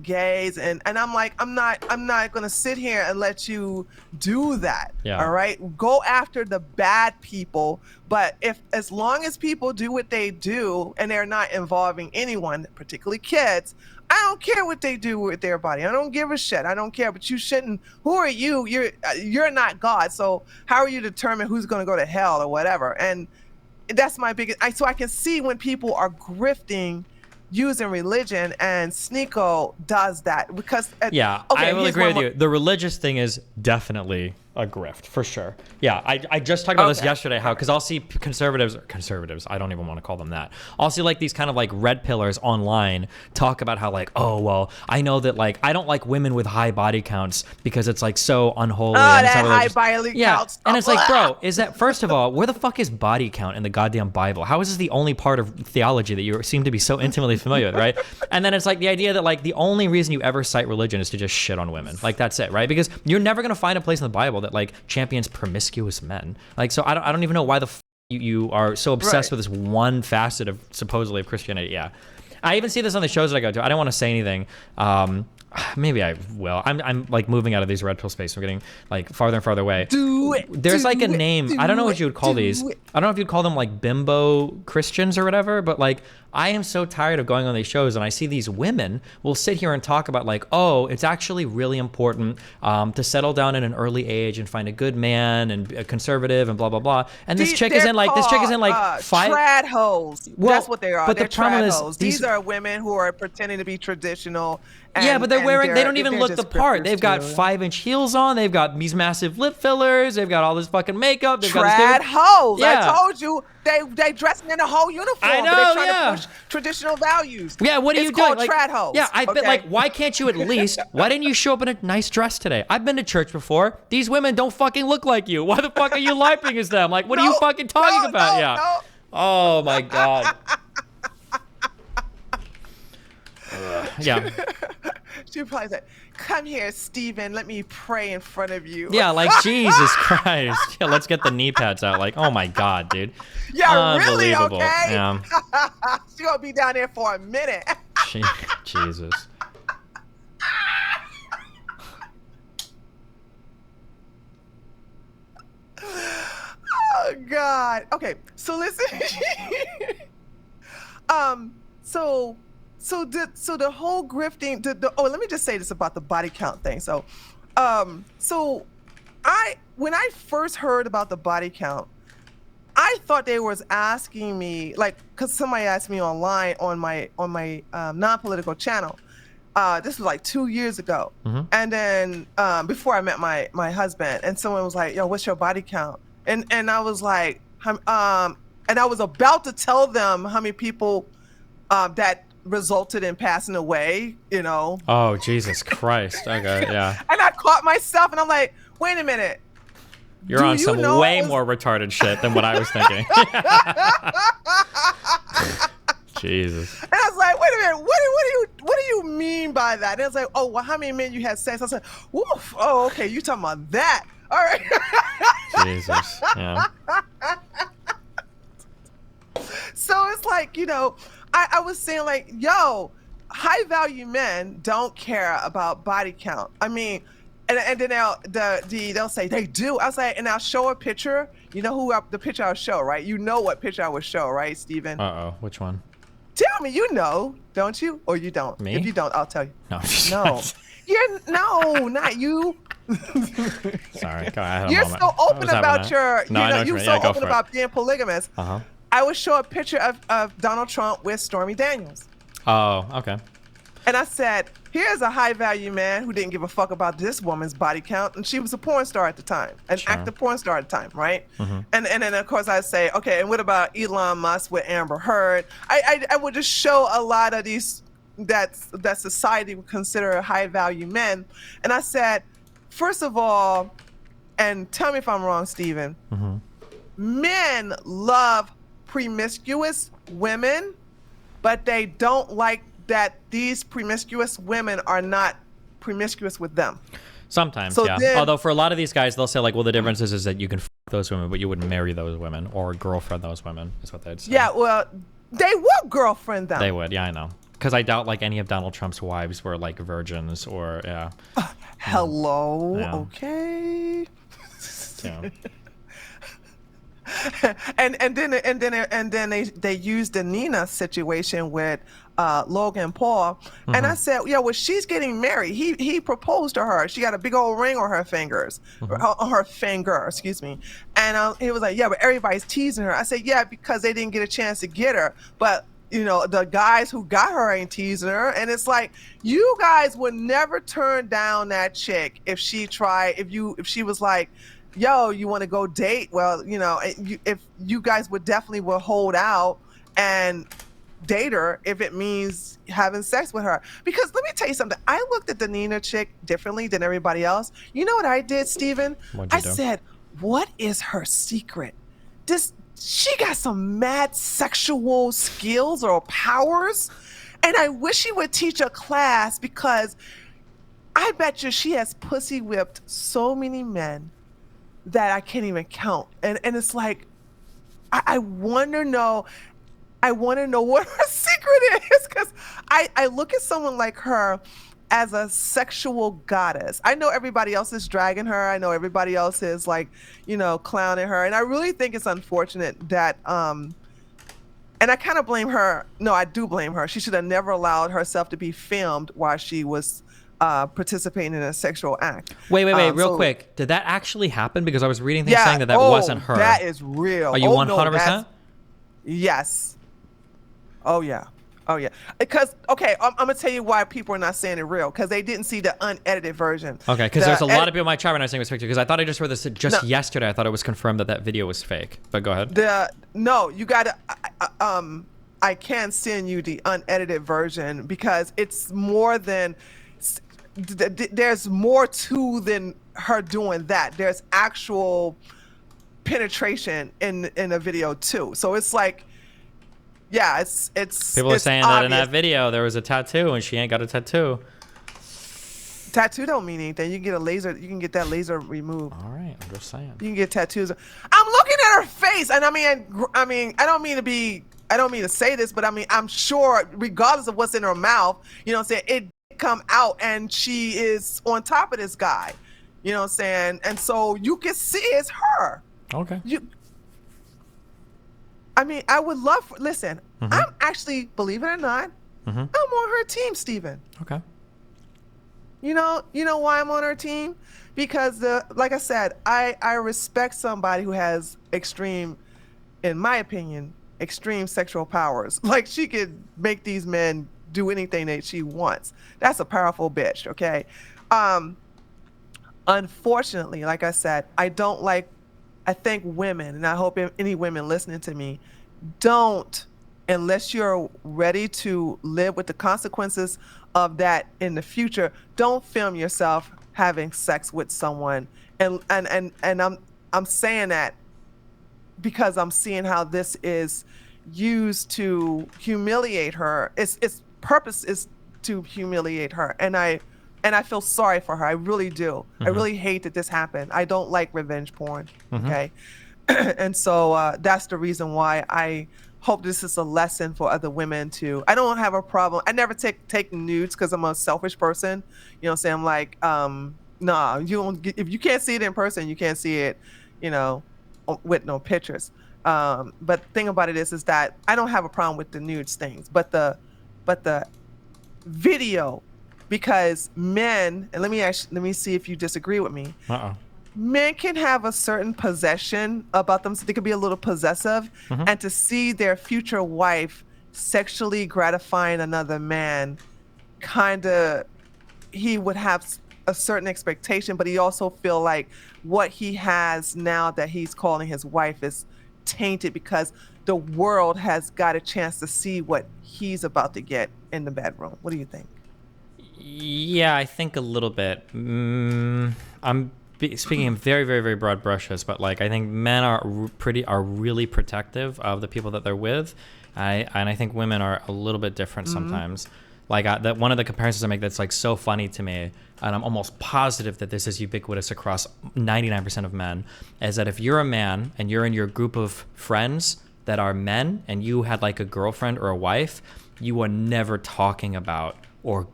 gays. And I'm like, I'm not gonna sit here and let you do that. Yeah. All right? Go after the bad people. But as long as people do what they do and they're not involving anyone, particularly kids, I don't care what they do with their body. I don't give a shit. I don't care. But you shouldn't. Who are you? You're not God. So how are you determine who's going to go to hell or whatever? And that's my biggest. So I can see when people are grifting using religion, and Sneako does that because. Yeah, okay, I will agree with you. The religious thing is definitely a grift for sure. Yeah, I just talked about this yesterday. How because I'll see conservatives, I don't even want to call them that. I'll see like these kind of like red pillars online talk about how like, oh well, I know that like I don't like women with high body counts because it's like so unholy. And that it's high body count stuff. And it's like, bro, is that first of all, where the fuck is body count in the goddamn Bible? How is this the only part of theology that you seem to be so intimately familiar with, right? And then it's like the idea that like the only reason you ever cite religion is to just shit on women. Like that's it, right? Because you're never gonna find a place in the Bible that like champions promiscuous men. Like, so I don't even know why the you are so obsessed with this one facet of supposedly of Christianity. Yeah, I even see this on the shows that I go to. I don't want to say anything. Maybe I will. I'm like moving out of these red pill space. We're getting like farther and farther away. There's like a name. I don't know what you would call these. I don't know if you'd call them like bimbo Christians or whatever, but like I am so tired of going on these shows and I see these women will sit here and talk about like, oh, it's actually really important to settle down at an early age and find a good man and a conservative and blah blah blah. And this chick is in like five trad hoes. Well, that's what they are. But they're the problem trad is hoes. These are women who are pretending to be traditional. Yeah, but they're wearing. They don't even look the part. grifters They've got too. 5-inch heels on. They've got these massive lip fillers. They've got all this fucking makeup. They've got trad this hoes. Yeah. I told you they dressing in a whole uniform. I know, But they're trying yeah. to push traditional values. Yeah, what are It's you doing? called Like, trad hoes. yeah, I've been okay? like, why can't you at least? Why didn't you show up in a nice dress today? I've been to church before. These women don't fucking look like you. Why the fuck are you lipping as them? Like, what are you fucking talking about? Yeah. No. Oh my god. Yeah. She probably said, "Come here, Steven. Let me pray in front of you." Yeah, like Jesus Christ. Yeah, let's get the knee pads out. Like, oh my god, dude. Yeah, really, Unbelievable. okay? Yeah. She's going to be down there for a minute. Jesus. Oh, God. Okay, so listen. So the whole grifting, let me just say this about the body count thing. So when I first heard about the body count, I thought they was asking me, like, because somebody asked me online on my non-political channel. This was like 2 years ago. Mm-hmm. And then before I met my husband, and someone was like, "Yo, what's your body count?" And I was like, and I was about to tell them how many people that resulted in passing away, you know. Oh, Jesus Christ. Okay, yeah. And I caught myself, and I'm like, wait a minute. You're on some way more retarded shit than what I was thinking. Jesus. And I was like, wait a minute, what do you mean by that? And I was like, oh, well, how many men you had sex? I was like, woof, oh, okay, you talking about that. All right. Jesus, yeah. So it's like, you know, I was saying like, yo, high value men don't care about body count. I mean, and then they'll say they do. I was like, and I'll show a picture. You know the picture I'll show, right? You know what picture I would show, right, Steven? Uh-oh, which one? Tell me, you know, don't you? Or you don't? Me? If you don't, I'll tell you. No. No, not you. Sorry, go ahead. You're so open about you're so open about being polygamous. Uh-huh. I would show a picture of Donald Trump with Stormy Daniels. Oh, okay. And I said, here's a high value man who didn't give a fuck about this woman's body count. And she was a porn star at the time, an active porn star at the time, right? Mm-hmm. And then, of course, I say, okay, and what about Elon Musk with Amber Heard? I would just show a lot of these that society would consider high value men. And I said, first of all, and tell me if I'm wrong, Steven, men love promiscuous women, but they don't like that these promiscuous women are not promiscuous with them. Sometimes, so yeah. Although for a lot of these guys, they'll say like, well, the difference is that you can f those women, but you wouldn't marry those women or girlfriend those women, is what they'd say. Yeah, well, they would girlfriend them. They would, yeah, I know. Because I doubt like any of Donald Trump's wives were like virgins or, yeah. Hello, Yeah. Okay. Yeah. and then they used the Nina situation with Logan Paul, and I said, yeah, well, she's getting married. He proposed to her. She got a big old ring on her fingers, on her finger, excuse me. And he was like, yeah, but everybody's teasing her. I said, yeah, because they didn't get a chance to get her, but the guys who got her ain't teasing her. And it's like, you guys would never turn down that chick if she tried, if she was like, yo, you want to go date? Well, if you guys would definitely hold out and date her if it means having sex with her. Because let me tell you something. I looked at the Nina chick differently than everybody else. You know what I did, Steven? I said, what is her secret? She got some mad sexual skills or powers. And I wish she would teach a class, because I bet you she has pussy whipped so many men that I can't even count. And it's like, I want to know what her secret is, because I look at someone like her as a sexual goddess. I know everybody else is dragging her. I know everybody else is like, clowning her. And I really think it's unfortunate that, and I kind of blame her. No, I do blame her. She should have never allowed herself to be filmed while she was participating in a sexual act. Wait, real quick. Did that actually happen? Because I was reading things saying that wasn't her. That is real. Are you 100%? Yes. Oh yeah. Because I'm gonna tell you why people are not saying it real, because they didn't see the unedited version. Okay, because there's a lot of people in my chat right now saying it was fake too. Because I thought I just read this yesterday. I thought it was confirmed that video was fake. But go ahead. No, you gotta. I can send you the unedited version, because it's more than. There's more to than her doing that. There's actual penetration in a video too. So it's like. Yeah, it's people are saying obvious. that in that video there was a tattoo and she ain't got a tattoo. Tattoo don't mean anything. You can get a laser. You can get that laser removed. All right, I'm just saying. You can get tattoos. I'm looking at her face, and I mean, I don't mean to say this, but I mean, I'm sure, regardless of what's in her mouth, you know what I'm saying, it come out, and she is on top of this guy. You know what I'm saying? And so you can see it's her. Okay. I mean, I would love. Listen, I'm actually, believe it or not, I'm on her team, Steven. Okay. You know why I'm on her team? Because like I said, I respect somebody who has extreme, in my opinion, extreme sexual powers. Like, she could make these men do anything that she wants. That's a powerful bitch, okay? Unfortunately, like I said, I think women, and I hope any women listening to me, don't, unless you're ready to live with the consequences of that in the future, don't film yourself having sex with someone. And I'm saying that because I'm seeing how this is used to humiliate her. Its purpose is to humiliate her, and I feel sorry for her. I really do. I really hate that this happened. I don't like revenge porn. Okay. And so that's the reason why I hope this is a lesson for other women too. I don't have a problem. I never take nudes because I'm a selfish person. You know what I'm saying? I'm like, nah, you don't if you can't see it in person, you can't see it, with no pictures. But the thing about it is that I don't have a problem with the nudes things, but the video, because men, and let me see if you disagree with me. Men can have a certain possession about them. So they could be a little possessive, and to see their future wife sexually gratifying another man, he would have a certain expectation, but he also feel like what he has now that he's calling his wife is tainted, because the world has got a chance to see what he's about to get in the bedroom. What do you think? Yeah, I think a little bit. I'm speaking in very, very, very broad brushes, but like I think men are really protective of the people that they're with, and I think women are a little bit different sometimes. Like that one of the comparisons I make that's like so funny to me, and I'm almost positive that this is ubiquitous across 99% of men, is that if you're a man and you're in your group of friends that are men, and you had like a girlfriend or a wife, you are never talking about or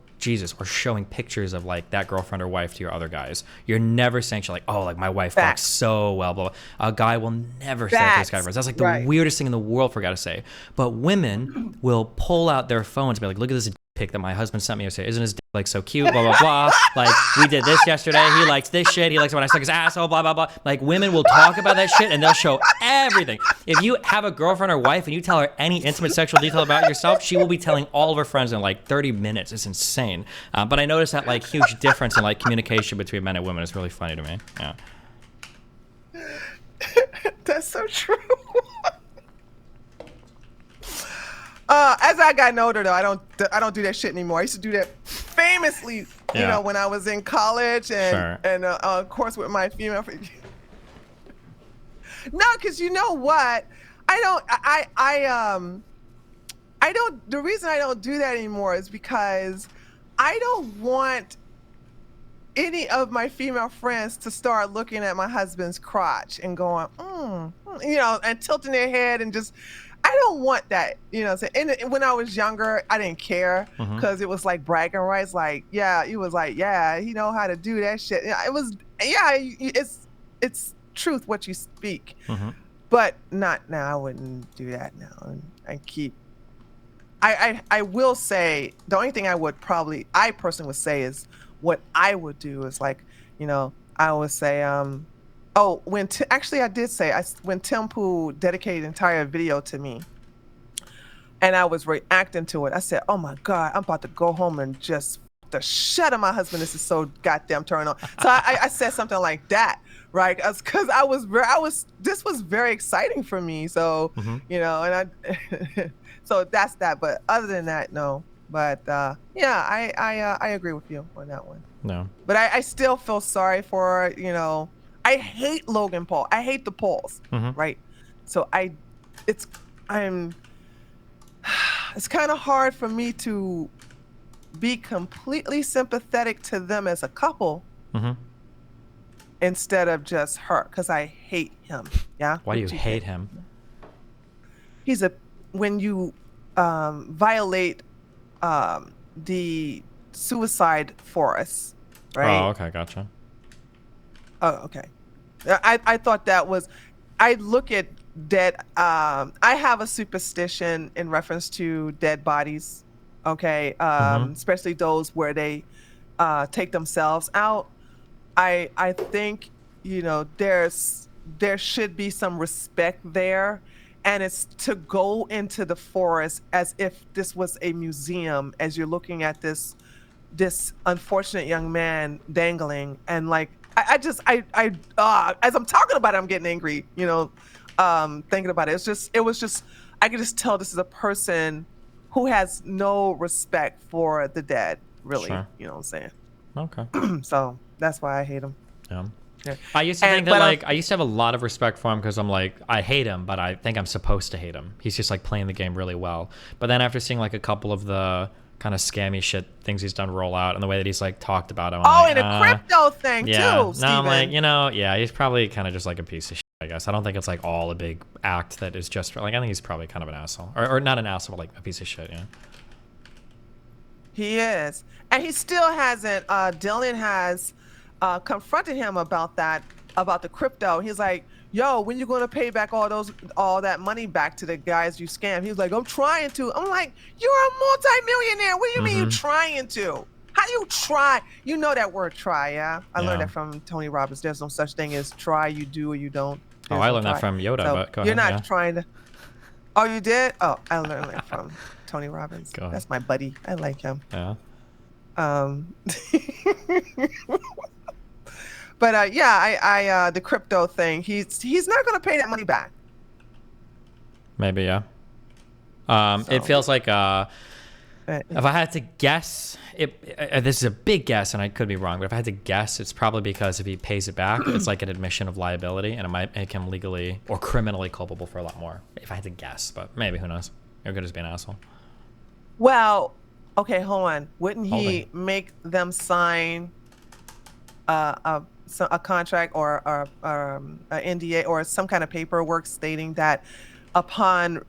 showing pictures of like that girlfriend or wife to your other guys. You're never saying shit like, oh, like my wife fucks so well, blah, blah. A guy will never say that to his guy friends. That's like the weirdest thing in the world for a guy to say. But women will pull out their phones and be like, look at this pic that my husband sent me. I say, isn't his dick like so cute? Blah blah blah. Like we did this yesterday. He likes this shit. He likes when I suck his asshole. Blah blah blah. Like women will talk about that shit and they'll show everything. If you have a girlfriend or wife and you tell her any intimate sexual detail about yourself, she will be telling all of her friends in like 30 minutes. It's insane. But I noticed that like huge difference in like communication between men and women is really funny to me. Yeah. That's so true. As I gotten older, though, I don't do that shit anymore. I used to do that famously, you know, when I was in college and of course with my female friends. No, because you know what? I don't. The reason I don't do that anymore is because I don't want any of my female friends to start looking at my husband's crotch and going, you know, and tilting their head and just. I don't want that, you know. And when I was younger, I didn't care because it was like bragging rights. Like, yeah, he was like, yeah, he know how to do that shit. It was, yeah, it's truth what you speak, but not now. I wouldn't do that now. And keep. I will say the only thing I personally would say is what I would do is like, you know, I would say, oh, actually I did say, when Tim Pool dedicated an entire video to me and I was reacting to it, I said, oh my God, I'm about to go home and just the shit of my husband. This is so goddamn turn on. So I said something like that, right? Because this was very exciting for me. So, you know, and so that's that. But other than that, no. But yeah, I agree with you on that one. No. But I still feel sorry for, you know, I hate Logan Paul. I hate the Pauls, right? So it's kind of hard for me to be completely sympathetic to them as a couple instead of just her, because I hate him. Yeah. Why do you hate him? When you violate the suicide forest, right? Oh, okay, gotcha. Oh, okay. I thought that was, I look at dead, I have a superstition in reference to dead bodies, okay? Especially those where they take themselves out. I think, you know, there should be some respect there. And it's to go into the forest as if this was a museum, as you're looking at this unfortunate young man dangling, and like, as I'm talking about it, I'm getting angry, you know, thinking about it. It was just, I could just tell this is a person who has no respect for the dead, really. Sure. You know what I'm saying? Okay. So that's why I hate him. Yeah. I used to think that, like, I used to have a lot of respect for him because I'm like, I hate him, but I think I'm supposed to hate him. He's just like playing the game really well. But then after seeing like a couple of the kind of scammy shit things he's done roll out and the way that he's like talked about him. And the crypto thing too, no, Steven. I'm like, you know, yeah, he's probably kind of just like a piece of shit, I guess. I don't think it's like all a big act that is just like, I think he's probably kind of an asshole. Or not an asshole, but like a piece of shit, yeah. He is. And he still hasn't, Dylan has confronted him about the crypto. He's like, yo, when you going to pay back all that money back to the guys you scammed? He was like, I'm trying to. I'm like, you're a multi-millionaire. What do you mean you're trying to? How do you try? You know that word try, yeah? I learned that from Tony Robbins. There's no such thing as try, you do or you don't. There's I learned that from Yoda, so but go you're ahead. not trying to. Oh, you did? Oh, I learned that from Tony Robbins. Go ahead. That's my buddy. I like him. Yeah. But yeah, the crypto thing. He's not going to pay that money back. Maybe, yeah. It feels like if I had to guess, this is a big guess, and I could be wrong, but if I had to guess, it's probably because if he pays it back, it's like an admission of liability, and it might make him legally or criminally culpable for a lot more. If I had to guess, but maybe, who knows? You're good as being an asshole. Well, okay, hold on. Wouldn't he make them sign a contract or a NDA or some kind of paperwork stating that upon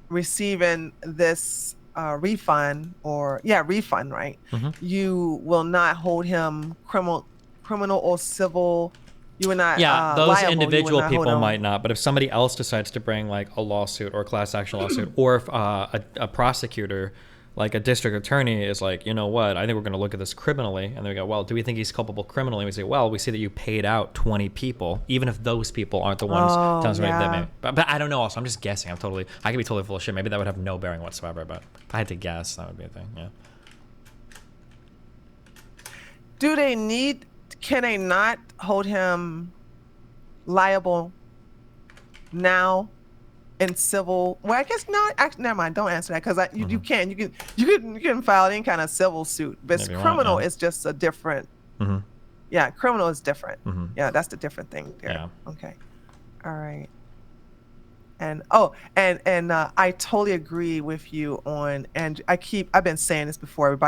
receiving this refund, right? You will not hold him criminal or civil. You will not. Yeah, those liable. individual people might not, but if somebody else decides to bring like a lawsuit or a class action lawsuit, or if a prosecutor like a district attorney is like, you know what, I think we're going to look at this criminally. And they go, well, do we think he's culpable criminally? And we say, well, we see that you paid out 20 people, even if those people aren't the ones. But I don't know. Also, I'm just guessing. I could be totally full of shit. Maybe that would have no bearing whatsoever. But if I had to guess, that would be a thing. Yeah. Can they not hold him liable now in civil? Well, I guess not. Actually, never mind. Don't answer that because you can file any kind of civil suit, but criminal is just a different. Yeah, criminal is different. Yeah, that's the different thing there. Yeah. Okay. All right. And I totally agree with you on, and I've been saying this before.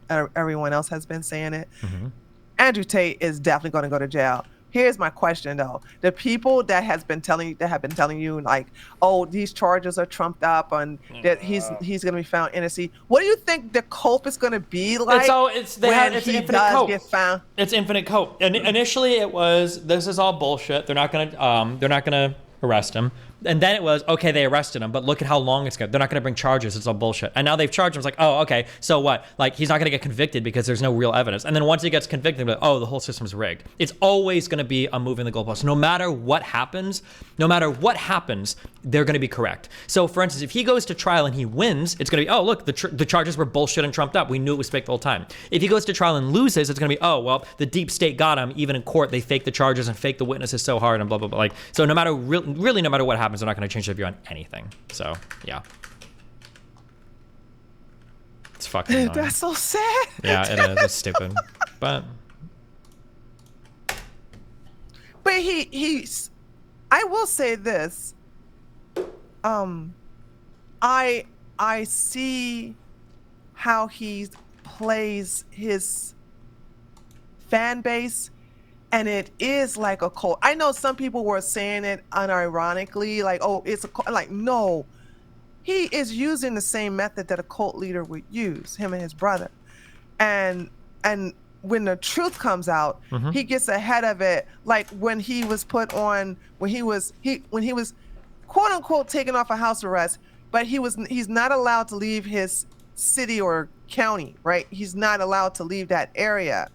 Everyone else has been saying it. Andrew Tate is definitely going to go to jail. Here's my question though: the people that have been telling you like, oh, these charges are trumped up and that he's going to be found innocent. What do you think the cope is going to be like? It's infinite cope. Get found? It's infinite cope. And initially it was, this is all bullshit. They're not gonna arrest him. And then it was, okay, they arrested him, but look at how long it's going. They're not going to bring charges. It's all bullshit. And now they've charged him. It's like, oh, okay, so what? Like, he's not going to get convicted because there's no real evidence. And then once he gets convicted, they're like, oh, the whole system's rigged. It's always going to be a move in the goalpost. No matter what happens, they're going to be correct. So, for instance, if he goes to trial and he wins, it's going to be, oh, look, the charges were bullshit and trumped up. We knew it was fake the whole time. If he goes to trial and loses, it's going to be, oh, well, the deep state got him. Even in court, they faked the charges and faked the witnesses so hard and blah, blah, blah. Like, so no matter what happens, they're not going to change their view on anything. So yeah, it's fucking annoying. That's so sad. Yeah, it is. It's stupid, but he's. I will say this. I see how he plays his fan base. And it is like a cult. I know some people were saying it unironically, like, oh, it's a cult. Like, no. He is using the same method that a cult leader would use, him and his brother. And when the truth comes out, he gets ahead of it. Like when he was quote unquote taken off a house arrest, but he's not allowed to leave his city or county, right? He's not allowed to leave that area.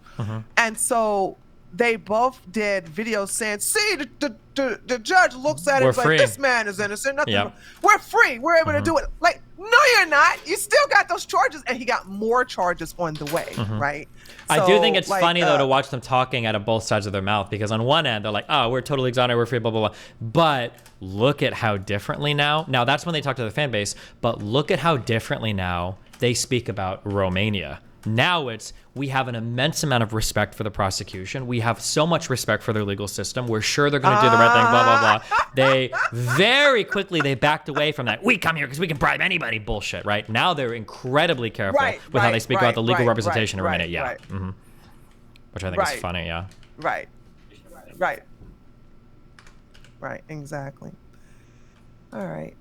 And so they both did videos saying, see, the judge looks at it and like, this man is innocent. Nothing wrong. We're free. We're able to do it. Like, no, you're not. You still got those charges. And he got more charges on the way, right? I do think it's funny, though, to watch them talking out of both sides of their mouth, because on one end, they're like, oh, we're totally exonerated, we're free, blah, blah, blah. But look at how differently now. Now, that's when they talk to the fan base, but look at how differently now they speak about Romania. Now we have an immense amount of respect for the prosecution. We have so much respect for their legal system. We're sure they're going to do the right thing, blah, blah, blah. They very quickly, they backed away from that. We come here because we can bribe anybody bullshit, right? Now they're incredibly careful with how they speak about the legal representation in Romania. Yeah. Which I think is funny, yeah. Right, exactly. All right.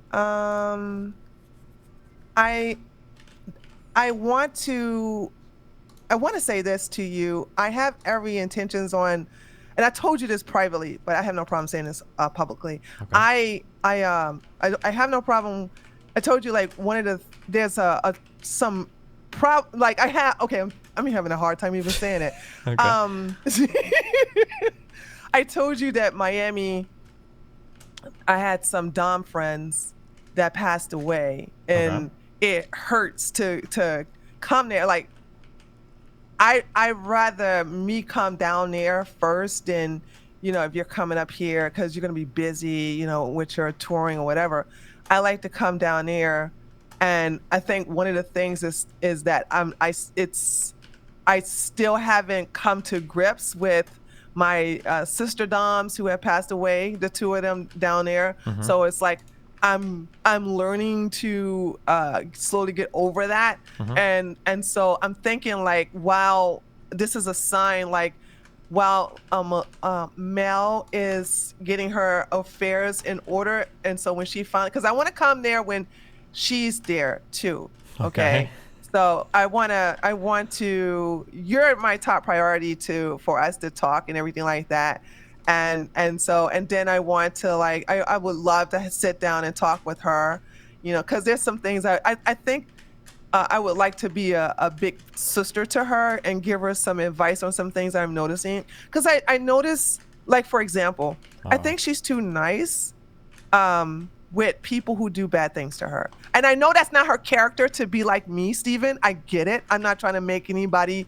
I want to say this to you. I have every intentions on, and I told you this privately, but I have no problem saying this publicly. Okay. I have no problem. I told you, like, there's some problem, like I'm having a hard time even saying it. I told you that Miami, I had some Dom friends that passed away, and it hurts to come there. Like, I'd rather me come down there first than, if you're coming up here because you're going to be busy, with your touring or whatever. I like to come down there. And I think one of the things is that I still haven't come to grips with my sister Doms who have passed away, the two of them down there. So it's like, I'm learning to slowly get over that, and so I'm thinking, like, while this is a sign, like, while Mel is getting her affairs in order, and so when she finally, because I want to come there when she's there too, okay? So I want to. You're my top priority for us to talk and everything like that. And then I want to, like, I would love to sit down and talk with her, because there's some things I think I would like to be a big sister to her and give her some advice on some things I'm noticing. Because I notice, like, for example, I think she's too nice with people who do bad things to her. And I know that's not her character to be like me, Steven. I get it. I'm not trying to make anybody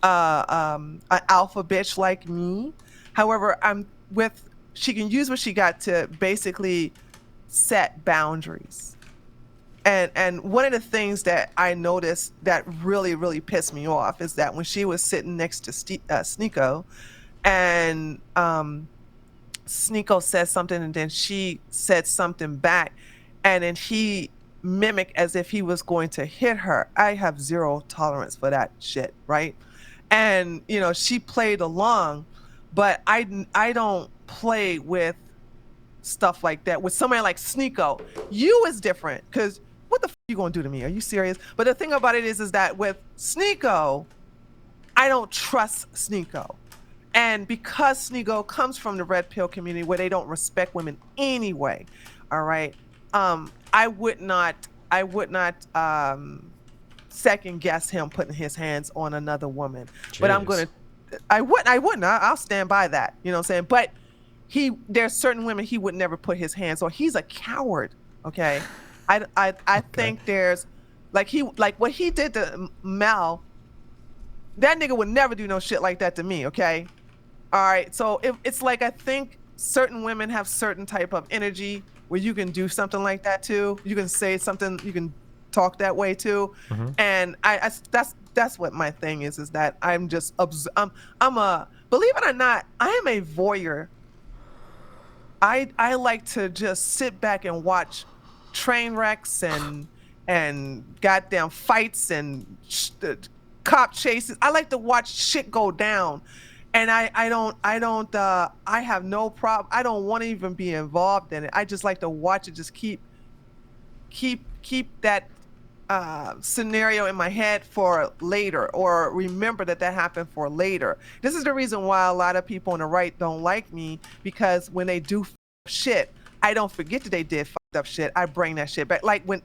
an alpha bitch like me. However, she can use what she got to basically set boundaries. And one of the things that I noticed that really, really pissed me off is that when she was sitting next to Sneako, and Sneako said something, and then she said something back, and then he mimicked as if he was going to hit her. I have zero tolerance for that shit, right? And she played along, but I don't play with stuff like that. With somebody like Sneako, you is different, because what the f you gonna do to me? Are you serious? But the thing about it is that with Sneako, I don't trust Sneako. And because Sneako comes from the red pill community where they don't respect women anyway, all right, I would not second guess him putting his hands on another woman. Jeez. But I wouldn't. I'll stand by that. You know what I'm saying? But there's certain women he would never put his hands on. He's a coward. Okay. I think there's like what he did to Mel. That nigga would never do no shit like that to me. Okay. All right. So it's like, I think certain women have certain type of energy where you can do something like that too. You can say something, you can talk that way too. Mm-hmm. And that's what my thing is that I'm just, I'm a, believe it or not, I am a voyeur. I like to just sit back and watch train wrecks and goddamn fights and cop chases. I like to watch shit go down, and I have no problem. I don't want to even be involved in it. I just like to watch it. Just keep that scenario in my head for later, or remember that happened for later. This is the reason why a lot of people on the right don't like me, because when they do shit, I don't forget that they did fucked up shit. I bring that shit back. Like when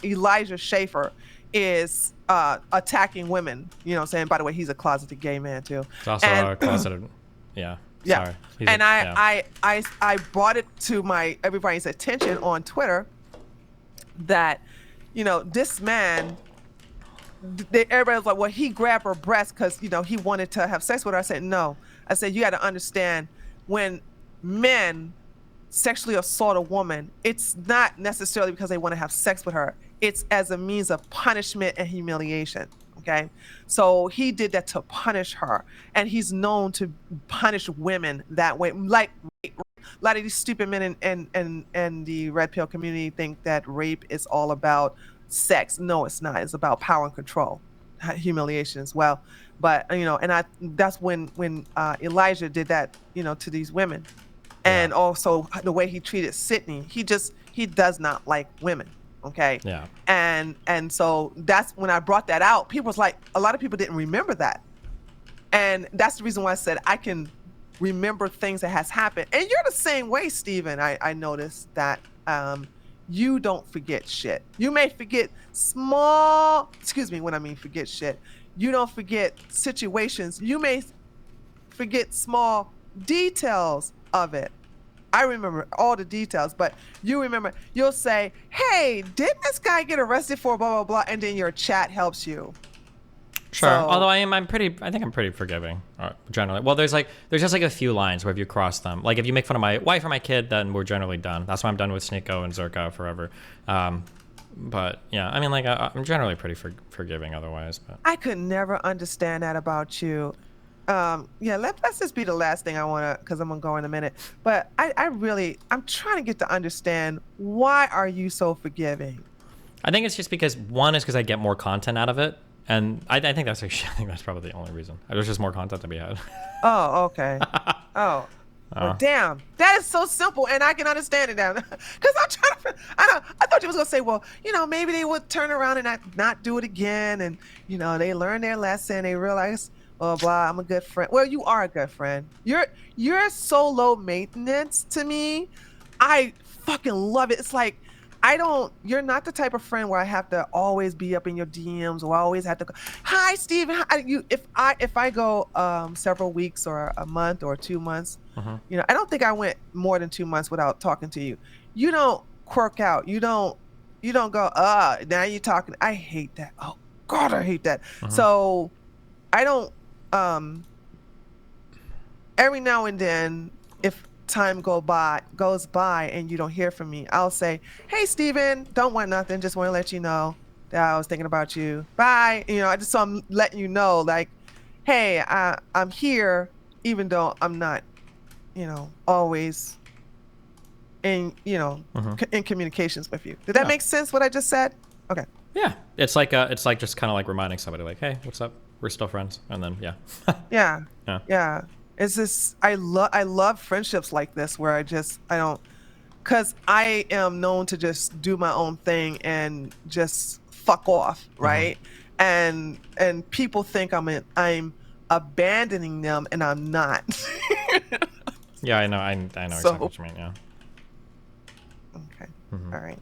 Elijah Schaefer is attacking women, you know what I'm saying? By the way, he's a closeted gay man too. It's also a closeted, yeah. Sorry. And I brought it to everybody's attention on Twitter that, this man, everybody was like, well, he grabbed her breast because, he wanted to have sex with her. I said, no. I said, you got to understand, when men sexually assault a woman, it's not necessarily because they want to have sex with her. It's as a means of punishment and humiliation. Okay. So he did that to punish her. And he's known to punish women that way. Like, a lot of these stupid men and the red pill community think that rape is all about sex. No, it's not. It's about power and control, humiliation as well. But, that's when Elijah did that, to these women. And also the way he treated Sydney, he does not like women. Okay. Yeah. And so that's when I brought that out. People was like, a lot of people didn't remember that. And that's the reason why I said I can remember things that has happened. And you're the same way, Steven. I noticed that you don't forget shit. You may forget when I mean forget shit, you don't forget situations. You may forget small details of it. I remember all the details, but you remember, you'll say, hey, didn't this guy get arrested for blah, blah, blah? And then your chat helps you. Sure. So, although I think I'm pretty forgiving generally. Well, there's just like a few lines where if you cross them, like if you make fun of my wife or my kid, then we're generally done. That's why I'm done with Sneako and Zerka forever. But yeah, I mean, like I'm generally pretty forgiving otherwise. But I could never understand that about you. Let's just be the last thing I want to, because I'm going to go in a minute. But I'm trying to get to understand, why are you so forgiving? I think it's just because, one is because I get more content out of it. And I think that's probably the only reason. There's just more content to be had. Oh, okay. Well, damn. That is so simple, and I can understand it now. Because I'm trying to, I thought you was going to say, well, maybe they would turn around and not do it again. And, they learn their lesson. They realize, blah, blah, I'm a good friend. Well, you are a good friend. You're so low maintenance to me. I fucking love it. It's like, I don't. You're not the type of friend where I have to always be up in your DMs or I always have to go, "Hi, Steven." Hi. If I go several weeks or a month or 2 months, you know, I don't think I went more than 2 months without talking to you. You don't quirk out. You don't go. Now you're talking. I hate that. Oh God, I hate that. So I don't. Every now and then, if time goes by and you don't hear from me, I'll say, "Hey, Steven, don't want nothing. Just want to let you know that I was thinking about you. Bye." You know, so I'm letting you know, like, hey, I'm here, even though I'm not, you know, always in, you know, in communications with you. Did that make sense? What I just said? Okay. Yeah, it's like just kind of like reminding somebody, like, hey, what's up? We're still friends, and then Yeah. It's just I love friendships like this where I don't, because I am known to just do my own thing and just fuck off, right? And people think I'm abandoning them, and I'm not. Yeah, I know exactly what you mean. Yeah. Okay. All right.